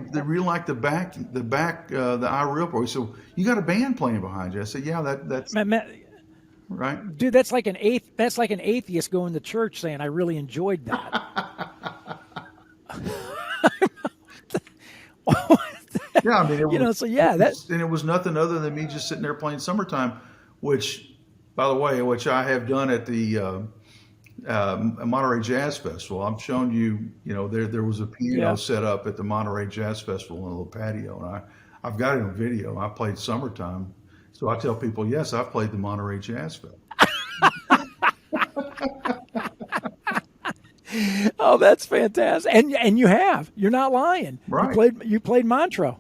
Speaker 2: back the iReal Pro. He said, "You got a band playing behind you." I said, "Yeah, that's
Speaker 1: man,
Speaker 2: right."
Speaker 1: dude. That's like an atheist going to church saying, "I really enjoyed that."
Speaker 2: Yeah, I mean,
Speaker 1: So yeah,
Speaker 2: it was nothing other than me just sitting there playing "Summertime," which, by the way, which I have done at the Monterey Jazz Festival. I'm showing you, there was a piano
Speaker 1: yeah.
Speaker 2: set up at the Monterey Jazz Festival in a little patio, and I've got it on video. I played "Summertime," so I tell people, yes, I've played the Monterey Jazz Festival.
Speaker 1: Oh, that's fantastic. And you have. You're not lying.
Speaker 2: Right.
Speaker 1: You played Montreux.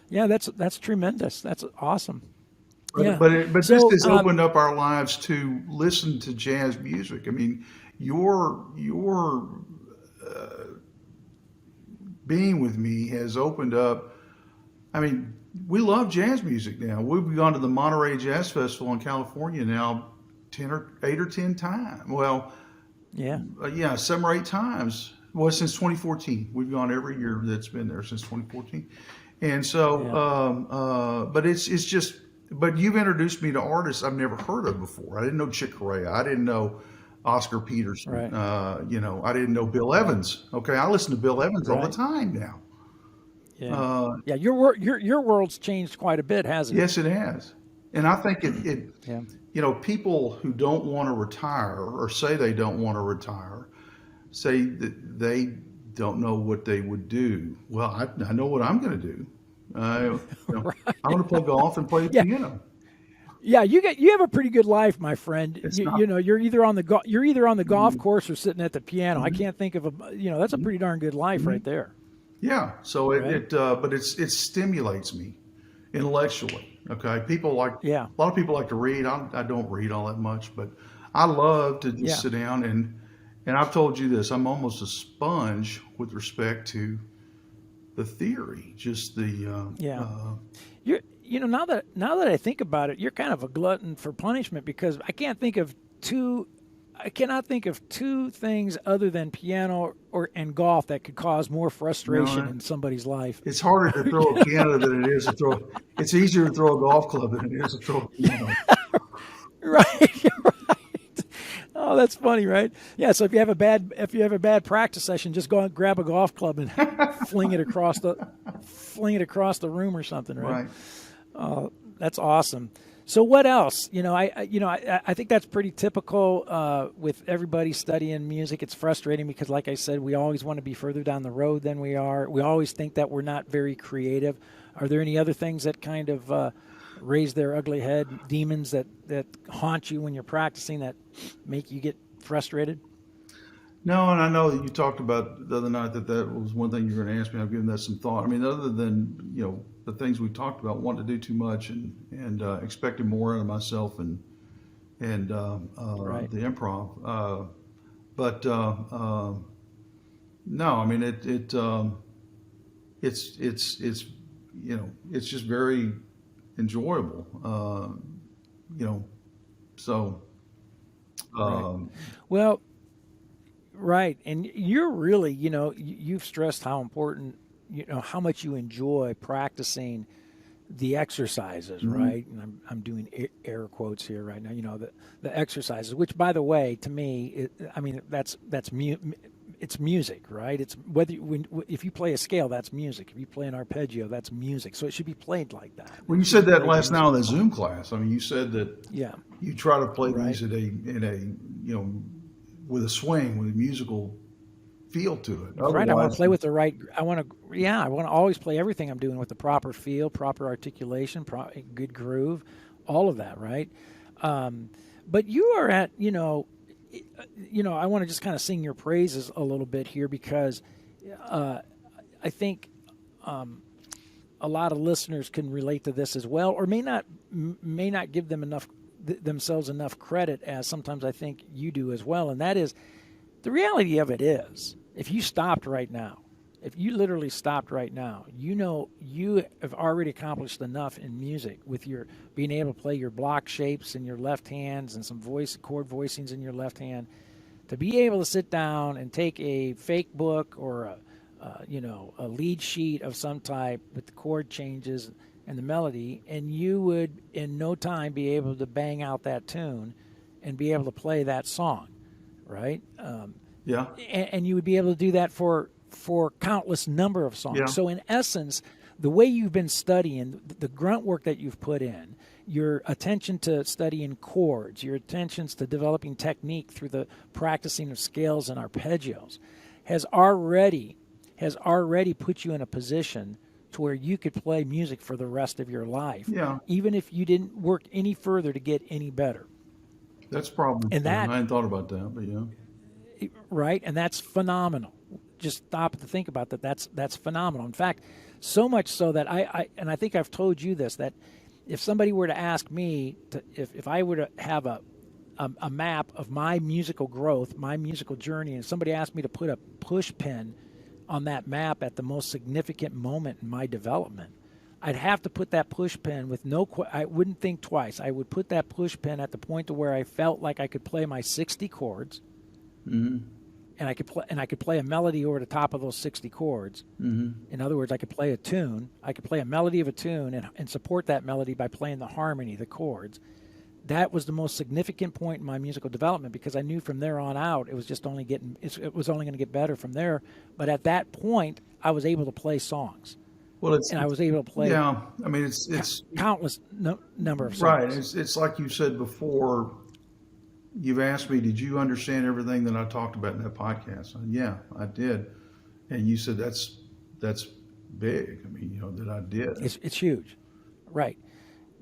Speaker 1: Yeah, that's tremendous. That's awesome. Yeah.
Speaker 2: But this
Speaker 1: So
Speaker 2: has opened up our lives to listen to jazz music. I mean, your being with me has opened up. I mean, we love jazz music now. We've gone to the Monterey Jazz Festival in California now 8 or 10 times. Well,
Speaker 1: yeah.
Speaker 2: yeah, 7 or 8 times. Well, since 2014, we've gone every year that's been there since 2014. And so, but it's just. But you've introduced me to artists I've never heard of before. I didn't know Chick Corea. I didn't know Oscar Peterson.
Speaker 1: Right.
Speaker 2: I didn't know Bill Evans. Okay, I listen to Bill Evans all the time now.
Speaker 1: Yeah. Yeah. Your world's changed quite a bit, hasn't it?
Speaker 2: Yes, it has. And I think
Speaker 1: Yeah.
Speaker 2: People who don't want to retire or say they don't want to retire say that they don't know what they would do. Well, I know what I'm going to do.
Speaker 1: Right.
Speaker 2: I'm going to play golf and play the piano.
Speaker 1: Yeah, you have a pretty good life, my friend.
Speaker 2: Not,
Speaker 1: You're either on the golf course or sitting at the piano. I can't think of that's a pretty darn good life right there.
Speaker 2: Yeah. So but it stimulates me intellectually. Okay. A lot of people like to read. I don't read all that much, but I love to just sit down and I've told you this. I'm almost a sponge with respect to the theory, just the
Speaker 1: you're now that I think about it, you're kind of a glutton for punishment because I cannot think of two things other than piano and golf that could cause more frustration in somebody's life.
Speaker 2: It's harder to throw a piano than it is to throw. It's easier to throw a golf club than it is to throw a piano.
Speaker 1: Right. Oh, that's funny, right? Yeah. So if you have a bad practice session, just go and grab a golf club and fling it across the room or something, right? That's awesome. So what else? I think that's pretty typical with everybody studying music. It's frustrating because, like I said, we always want to be further down the road than we are. We always think that we're not very creative. Are there any other things that kind of raise their ugly head, demons that haunt you when you're practicing that make you get frustrated?
Speaker 2: No, and I know that you talked about the other night that was one thing you were going to ask me. I've given that some thought. I mean, other than the things we talked about, wanting to do too much and expecting more out of myself and the improv. But no, I mean it's just very enjoyable. So.
Speaker 1: Well. Right. And you're really, you've stressed how important, how much you enjoy practicing the exercises, right? And I'm doing air quotes here right now, the exercises, which, by the way, to me, that's it's music, right? It's if you play a scale, that's music. If you play an arpeggio, that's music. So it should be played like that.
Speaker 2: When you said that last night on the Zoom class, I mean, you said that
Speaker 1: Yeah.
Speaker 2: you try to play
Speaker 1: Right.
Speaker 2: these with a swing, with a musical feel to it.
Speaker 1: Right. I want
Speaker 2: Otherwise,
Speaker 1: to play with the right. I want to always play everything I'm doing with the proper feel, proper articulation, good groove, all of that, right? But you are at, I want to just kind of sing your praises a little bit here because I think a lot of listeners can relate to this as well, or may not give themselves enough credit as sometimes I think you do as well. And that is, the reality of it is, if you stopped right now, if you literally stopped right now, you have already accomplished enough in music with your being able to play your block shapes in your left hands and some chord voicings in your left hand, to be able to sit down and take a fake book or a lead sheet of some type with the chord changes and the melody, and you would in no time be able to bang out that tune and be able to play that song, right?
Speaker 2: yeah,
Speaker 1: And you would be able to do that for countless number of songs.
Speaker 2: Yeah.
Speaker 1: So in essence, the way you've been studying, the grunt work that you've put in, your attention to studying chords, your attentions to developing technique through the practicing of scales and arpeggios, has already put you in a position to where you could play music for the rest of your life,
Speaker 2: Yeah.
Speaker 1: even if you didn't work any further to get any better.
Speaker 2: That's probably
Speaker 1: And
Speaker 2: true.
Speaker 1: that-
Speaker 2: I hadn't thought about that, but yeah.
Speaker 1: Right? And that's phenomenal. Just stop to think about that. That's phenomenal. In fact, so much so that I think I've told you this, that if somebody were to ask me if I were to have a map of my musical growth, my musical journey, and somebody asked me to put a push pin on that map at the most significant moment in my development, I'd have to put that push pin with I wouldn't think twice. I would put that push pin at the point to where I felt like I could play my 60 chords,
Speaker 2: Mm-hmm.
Speaker 1: and I could play a melody over the top of those 60 chords.
Speaker 2: Mm-hmm.
Speaker 1: In other words, I could play a tune. I could play a melody of a tune and support that melody by playing the harmony, the chords. That was the most significant point in my musical development, because I knew from there on out it was just only it was only going to get better from there. But at that point, I was able to play songs,
Speaker 2: Well,
Speaker 1: and I was able to play
Speaker 2: yeah. I mean, it's
Speaker 1: countless number of songs.
Speaker 2: right. It's like you said before. You've asked me, did you understand everything that I talked about in that podcast? Yeah, I did. And you said that's big. I mean, that I did.
Speaker 1: It's huge, right?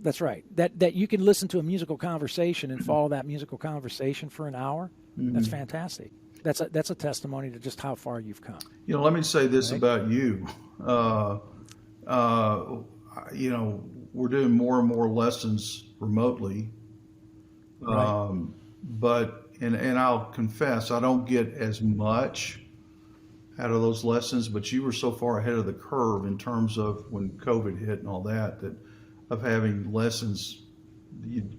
Speaker 1: That's right. That you can listen to a musical conversation and follow that musical conversation for an hour.
Speaker 2: Mm-hmm.
Speaker 1: That's fantastic. That's a testimony to just how far you've come.
Speaker 2: Let me say this
Speaker 1: Right.
Speaker 2: about you. We're doing more and more lessons remotely.
Speaker 1: Right.
Speaker 2: But I'll confess, I don't get as much out of those lessons, but you were so far ahead of the curve in terms of when COVID hit and all that of having lessons,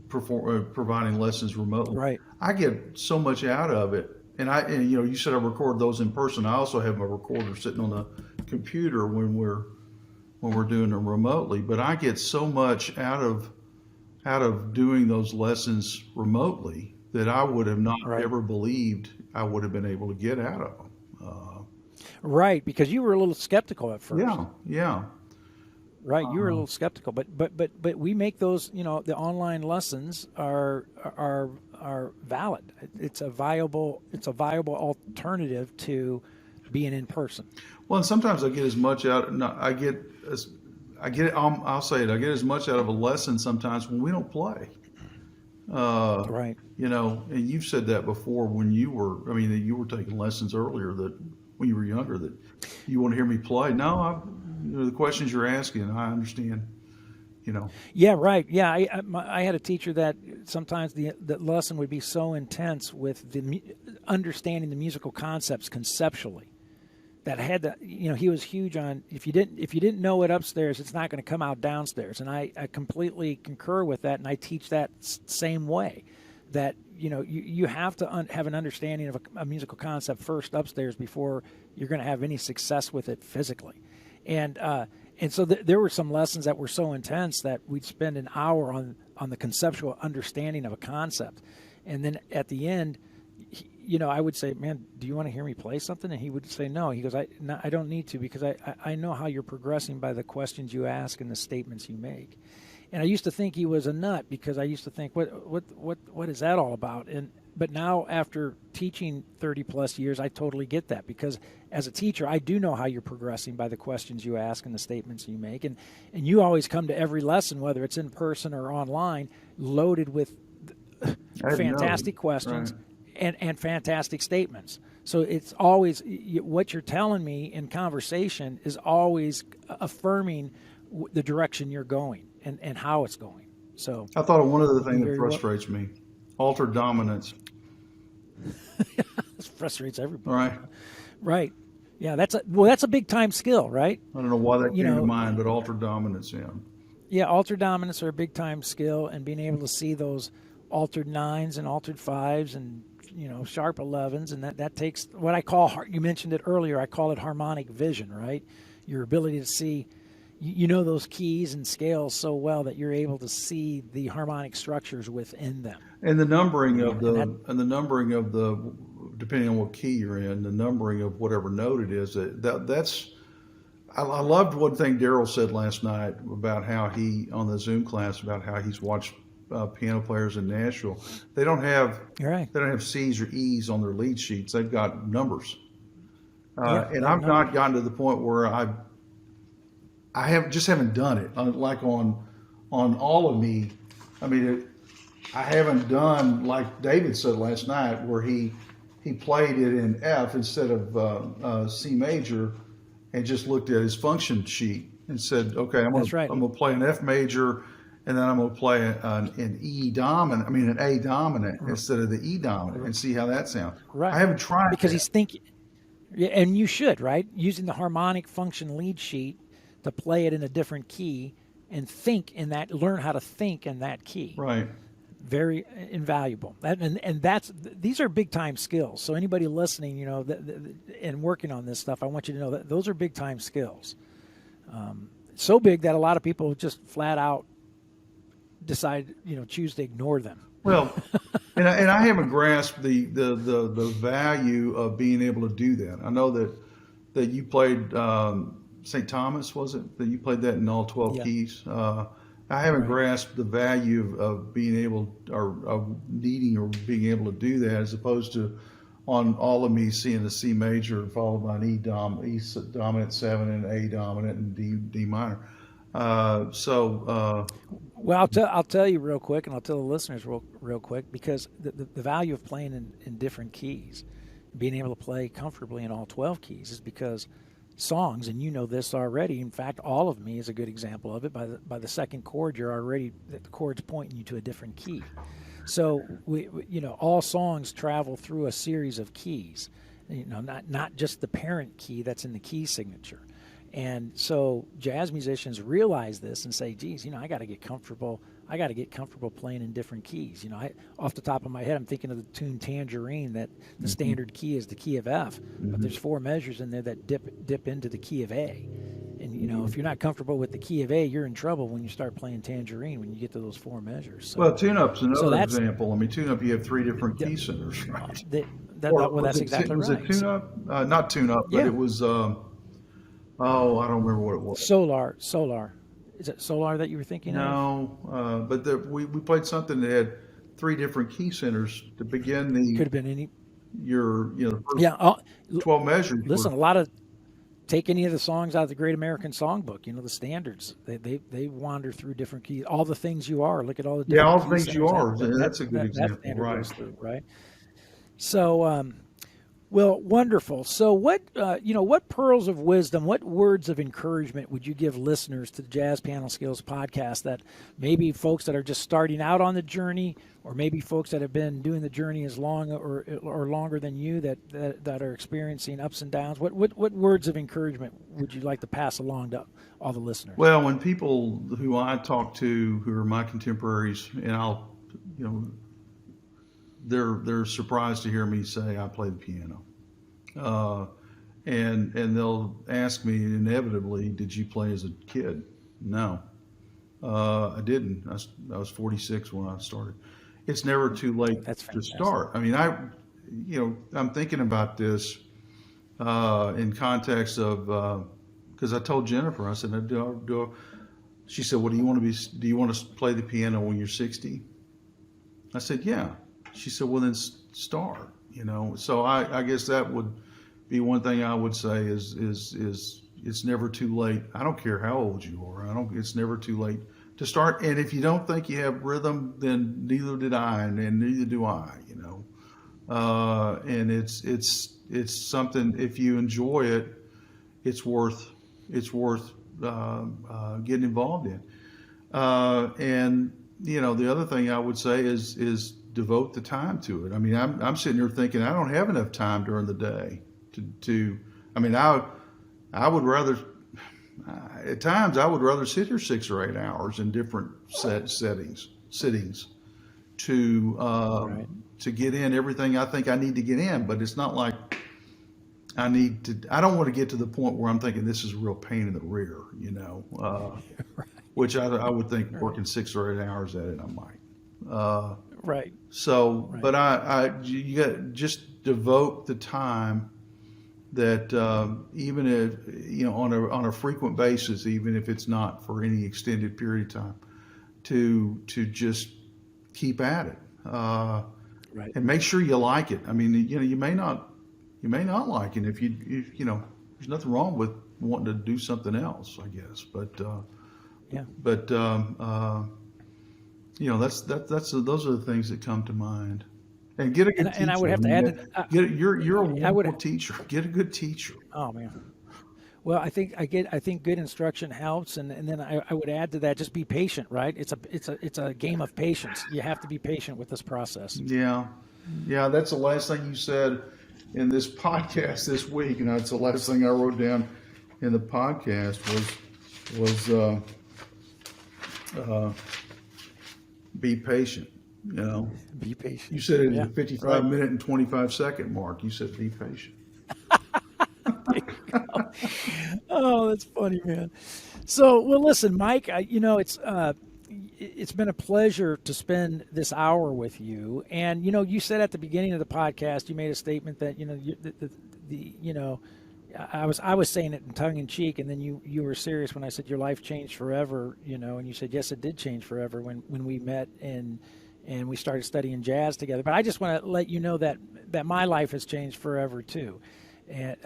Speaker 2: providing lessons remotely.
Speaker 1: Right.
Speaker 2: I get so much out of it. And you said I record those in person. I also have my recorder sitting on the computer when we're doing them remotely, but I get so much out of doing those lessons remotely that I would have not
Speaker 1: Right.
Speaker 2: ever believed I would have been able to get out of them.
Speaker 1: Right, because you were a little skeptical at first.
Speaker 2: Yeah.
Speaker 1: Right, you were a little skeptical, but we make those. The online lessons are valid. It's a viable alternative to being in person.
Speaker 2: Well, and sometimes I get as much out. No, I get. I'll say it. I get as much out of a lesson sometimes when we don't play.
Speaker 1: Right.
Speaker 2: And you've said that before when you were taking lessons earlier, that when you were younger, that you want to hear me play. No, the questions you're asking, I understand.
Speaker 1: Yeah, right. Yeah, I had a teacher that sometimes the lesson would be so intense with understanding the musical concepts conceptually, that had to, he was huge on, if you didn't know it upstairs, it's not going to come out downstairs. And I completely concur with that, and I teach that same way, that you have to have an understanding of a musical concept first upstairs before you're going to have any success with it physically. And so there were some lessons that were so intense that we'd spend an hour on the conceptual understanding of a concept, and then at the end, I would say, man, do you want to hear me play something? And he would say, no. He goes, no, I don't need to, because I know how you're progressing by the questions you ask and the statements you make. And I used to think he was a nut, because I used to think, what is that all about? But now, after teaching 30 plus years, I totally get that, because as a teacher, I do know how you're progressing by the questions you ask and the statements you make. And you always come to every lesson, whether it's in person or online, loaded with fantastic questions.
Speaker 2: Right.
Speaker 1: And fantastic statements. So it's always, what you're telling me in conversation is always affirming the direction you're going and how it's going. So
Speaker 2: I thought of one other thing that frustrates me: altered dominance.
Speaker 1: This frustrates everybody.
Speaker 2: Right.
Speaker 1: Right. Yeah, that's a big time skill, right?
Speaker 2: I don't know why that came to mind, but altered dominance, yeah.
Speaker 1: Yeah, altered dominance are a big time skill, and being able to see those altered nines and altered fives and sharp 11s, and that takes what I call, you mentioned it earlier, I call it harmonic vision, right? Your ability to see, those keys and scales so well that you're able to see the harmonic structures within them.
Speaker 2: And the numbering of the depending on what key you're in, the numbering of whatever note it is, that's I loved one thing Daryl said last night about how he, on the Zoom class, about how he's watched piano players in Nashville. They don't have C's or E's on their lead sheets. They've got numbers. And I've not gotten to the point where I haven't done it. Like on All of Me, I mean, I haven't done, like David said last night, where he played it in F instead of C major, and just looked at his function sheet and said, okay, I'm going to play an F major, and then I'm going to play an A dominant instead of the E dominant, and see how that sounds.
Speaker 1: Right.
Speaker 2: I haven't tried
Speaker 1: because
Speaker 2: that.
Speaker 1: He's thinking, and you should, right? Using the harmonic function lead sheet to play it in a different key and learn how to think in that key.
Speaker 2: Right.
Speaker 1: Very invaluable. These are big time skills. So anybody listening, and working on this stuff, I want you to know that those are big time skills. So big that a lot of people just flat out decide, choose to ignore them.
Speaker 2: Well, and I haven't grasped the value of being able to do that. I know that you played St. Thomas, was it? That you played that in all 12 keys. I haven't grasped the value of being able, or of needing or being able to do that, as opposed to on All of Me seeing a C major followed by an E dominant 7 and A dominant and D minor. Well,
Speaker 1: I'll tell you real quick, and I'll tell the listeners real quick, because the value of playing in different keys, being able to play comfortably in all 12 keys, is because songs, and this already. In fact, All of Me is a good example of it. By the second chord, the chord's pointing you to a different key. So all songs travel through a series of keys. Not just the parent key that's in the key signature. And so jazz musicians realize this and say, geez, I got to get comfortable. I got to get comfortable playing in different keys. Off the top of my head, I'm thinking of the tune Tangerine, that the standard key is the key of F, but there's 4 measures in there that dip into the key of A. And, if you're not comfortable with the key of A, you're in trouble when you start playing Tangerine, when you get to those 4 measures. So,
Speaker 2: well, tune-up's another example. I mean, tune-up, you have 3 different key centers, right?
Speaker 1: That's exactly right.
Speaker 2: Was it tune-up? Not tune-up, but it was, I don't remember what it was.
Speaker 1: Solar. Is it Solar that you were thinking of?
Speaker 2: No, but we played something that had 3 different key centers to begin the.
Speaker 1: Could have been any.
Speaker 2: The first 12 measures.
Speaker 1: Listen, take any of the songs out of the Great American Songbook. The standards. They wander through different keys. All the things you are. Look at all the different
Speaker 2: all the things you are. That's a good example, right?
Speaker 1: Right. So. Well, wonderful. So what pearls of wisdom, what words of encouragement would you give listeners to the Jazz Piano Skills podcast, that maybe folks that are just starting out on the journey, or maybe folks that have been doing the journey as long or longer than you, that are experiencing ups and downs? What words of encouragement would you like to pass along to all the listeners?
Speaker 2: Well, when people who I talk to, who are my contemporaries, and they're surprised to hear me say I play the piano, and they'll ask me inevitably, "Did you play as a kid?" No, I didn't. I was 46 when I started. It's never too late to start. I mean, I'm thinking about this in context of because I told Jennifer, I said, she said, well, do you want to play the piano when you're 60? I said, yeah. She said, well, then start, So I guess that would be one thing I would say is it's never too late. I don't care how old you are. It's never too late to start. And if you don't think you have rhythm, then neither did I, and neither do I, and it's something, if you enjoy it, it's worth getting involved in. And the other thing I would say is devote the time to it. I mean, I'm sitting here thinking I don't have enough time during the day to. I mean, I would rather at times I would rather sit here 6 or 8 hours in different sittings to get in everything I think I need to get in. But it's not like I don't want to get to the point where I'm thinking this is a real pain in the rear, which I would think working 6 or 8 hours at it, I might.
Speaker 1: Right.
Speaker 2: So, right. But you got to just devote the time that even if, on a frequent basis, even if it's not for any extended period of time, to just keep at it.
Speaker 1: Right.
Speaker 2: And make sure you like it. I mean, you may not like it if there's nothing wrong with wanting to do something else, I guess. But
Speaker 1: yeah.
Speaker 2: But those are the things that come to mind. And get a good teacher.
Speaker 1: And I would have to add that
Speaker 2: you're a wonderful teacher. Get a good teacher.
Speaker 1: Oh man. Well, I think good instruction helps, and then I would add to that, just be patient, right? It's a game of patience. You have to be patient with this process.
Speaker 2: Yeah, that's the last thing you said in this podcast this week, and that's the last thing I wrote down in the podcast was be patient.
Speaker 1: Be patient.
Speaker 2: You said it in the 55-minute and 25-second mark. You said be patient.
Speaker 1: Oh, that's funny, man. So, well, listen, Mike, it's been a pleasure to spend this hour with you. And, you said at the beginning of the podcast, you made a statement that, I was saying it in tongue in cheek, and then you were serious when I said your life changed forever, and you said, yes, it did change forever when we met and we started studying jazz together. But I just want to let you know that my life has changed forever too. And,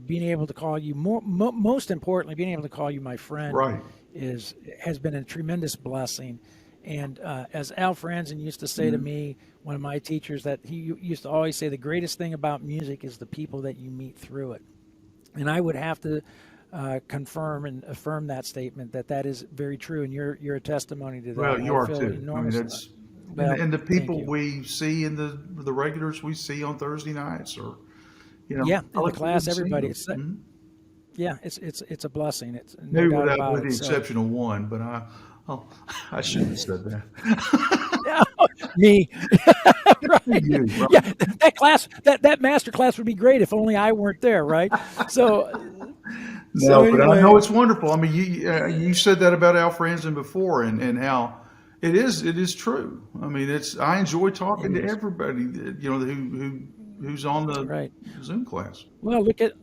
Speaker 1: being able to call you most importantly, being able to call you my friend has been a tremendous blessing. And as Al Franzen used to say to me, one of my teachers, that he used to always say, the greatest thing about music is the people that you meet through it. And I would have to confirm and affirm that statement, that is very true. And you're a testimony to that.
Speaker 2: Well, you are too. I mean, and the people we see in the regulars we see on Thursday nights, or in
Speaker 1: the class, everybody. It's a blessing. It's
Speaker 2: maybe with the exception of one, but I shouldn't have said that.
Speaker 1: Me. Right.
Speaker 2: You, right.
Speaker 1: Yeah, that class, that master class would be great if only I weren't there, right? So.
Speaker 2: No, anyway. But I know it's wonderful. I mean, you said that about Al Franzen before, and how it is true. I mean, I enjoy talking to everybody, who's on the Zoom class.
Speaker 1: Well, look at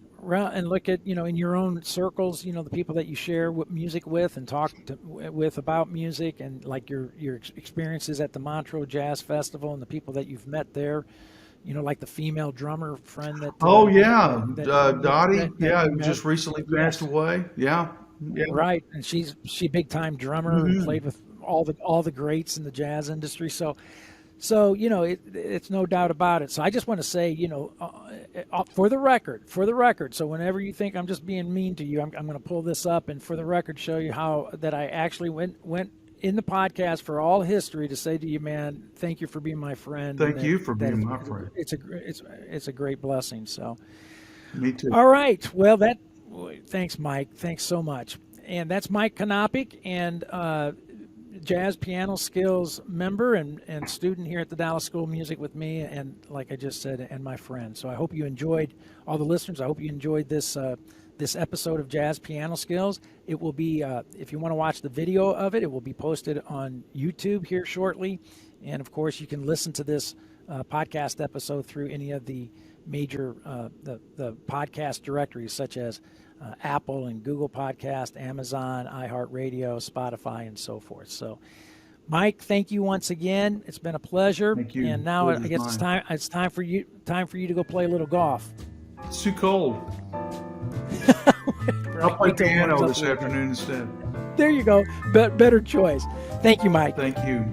Speaker 1: in your own circles, the people that you share music with and talk with about music, and like your experiences at the Monterey Jazz Festival and the people that you've met there. Like the female drummer friend that.
Speaker 2: Dottie. Just recently passed away. Yeah.
Speaker 1: Right, and she big time drummer and played with all the greats in the jazz industry. So it's no doubt about it. So I just want to say, for the record. So whenever you think I'm just being mean to you, I'm going to pull this up and for the record show you how that I actually went in the podcast for all history to say to you, man, thank you for being my friend.
Speaker 2: Thank you for being my friend.
Speaker 1: It's a great blessing. So.
Speaker 2: Me too.
Speaker 1: All right. Well, thanks, Mike. Thanks so much. And that's Mike Knapek, and JazzPianoSkills member and student here at the Dallas School of Music with me, and like I just said, and my friend. So I hope you enjoyed, all the listeners, I hope you enjoyed this episode of JazzPianoSkills. It will be, if you want to watch the video of it, it will be posted on YouTube here shortly. And of course, you can listen to this podcast episode through any of the major the podcast directories such as Apple and Google Podcast, Amazon, iHeartRadio, Spotify, and so forth. So, Mike, thank you once again. It's been a pleasure.
Speaker 2: Thank you.
Speaker 1: And now I guess it's time for you to go play a little golf.
Speaker 2: It's too cold. I'll play piano this afternoon instead.
Speaker 1: There you go. Better choice. Thank you, Mike.
Speaker 2: Thank you.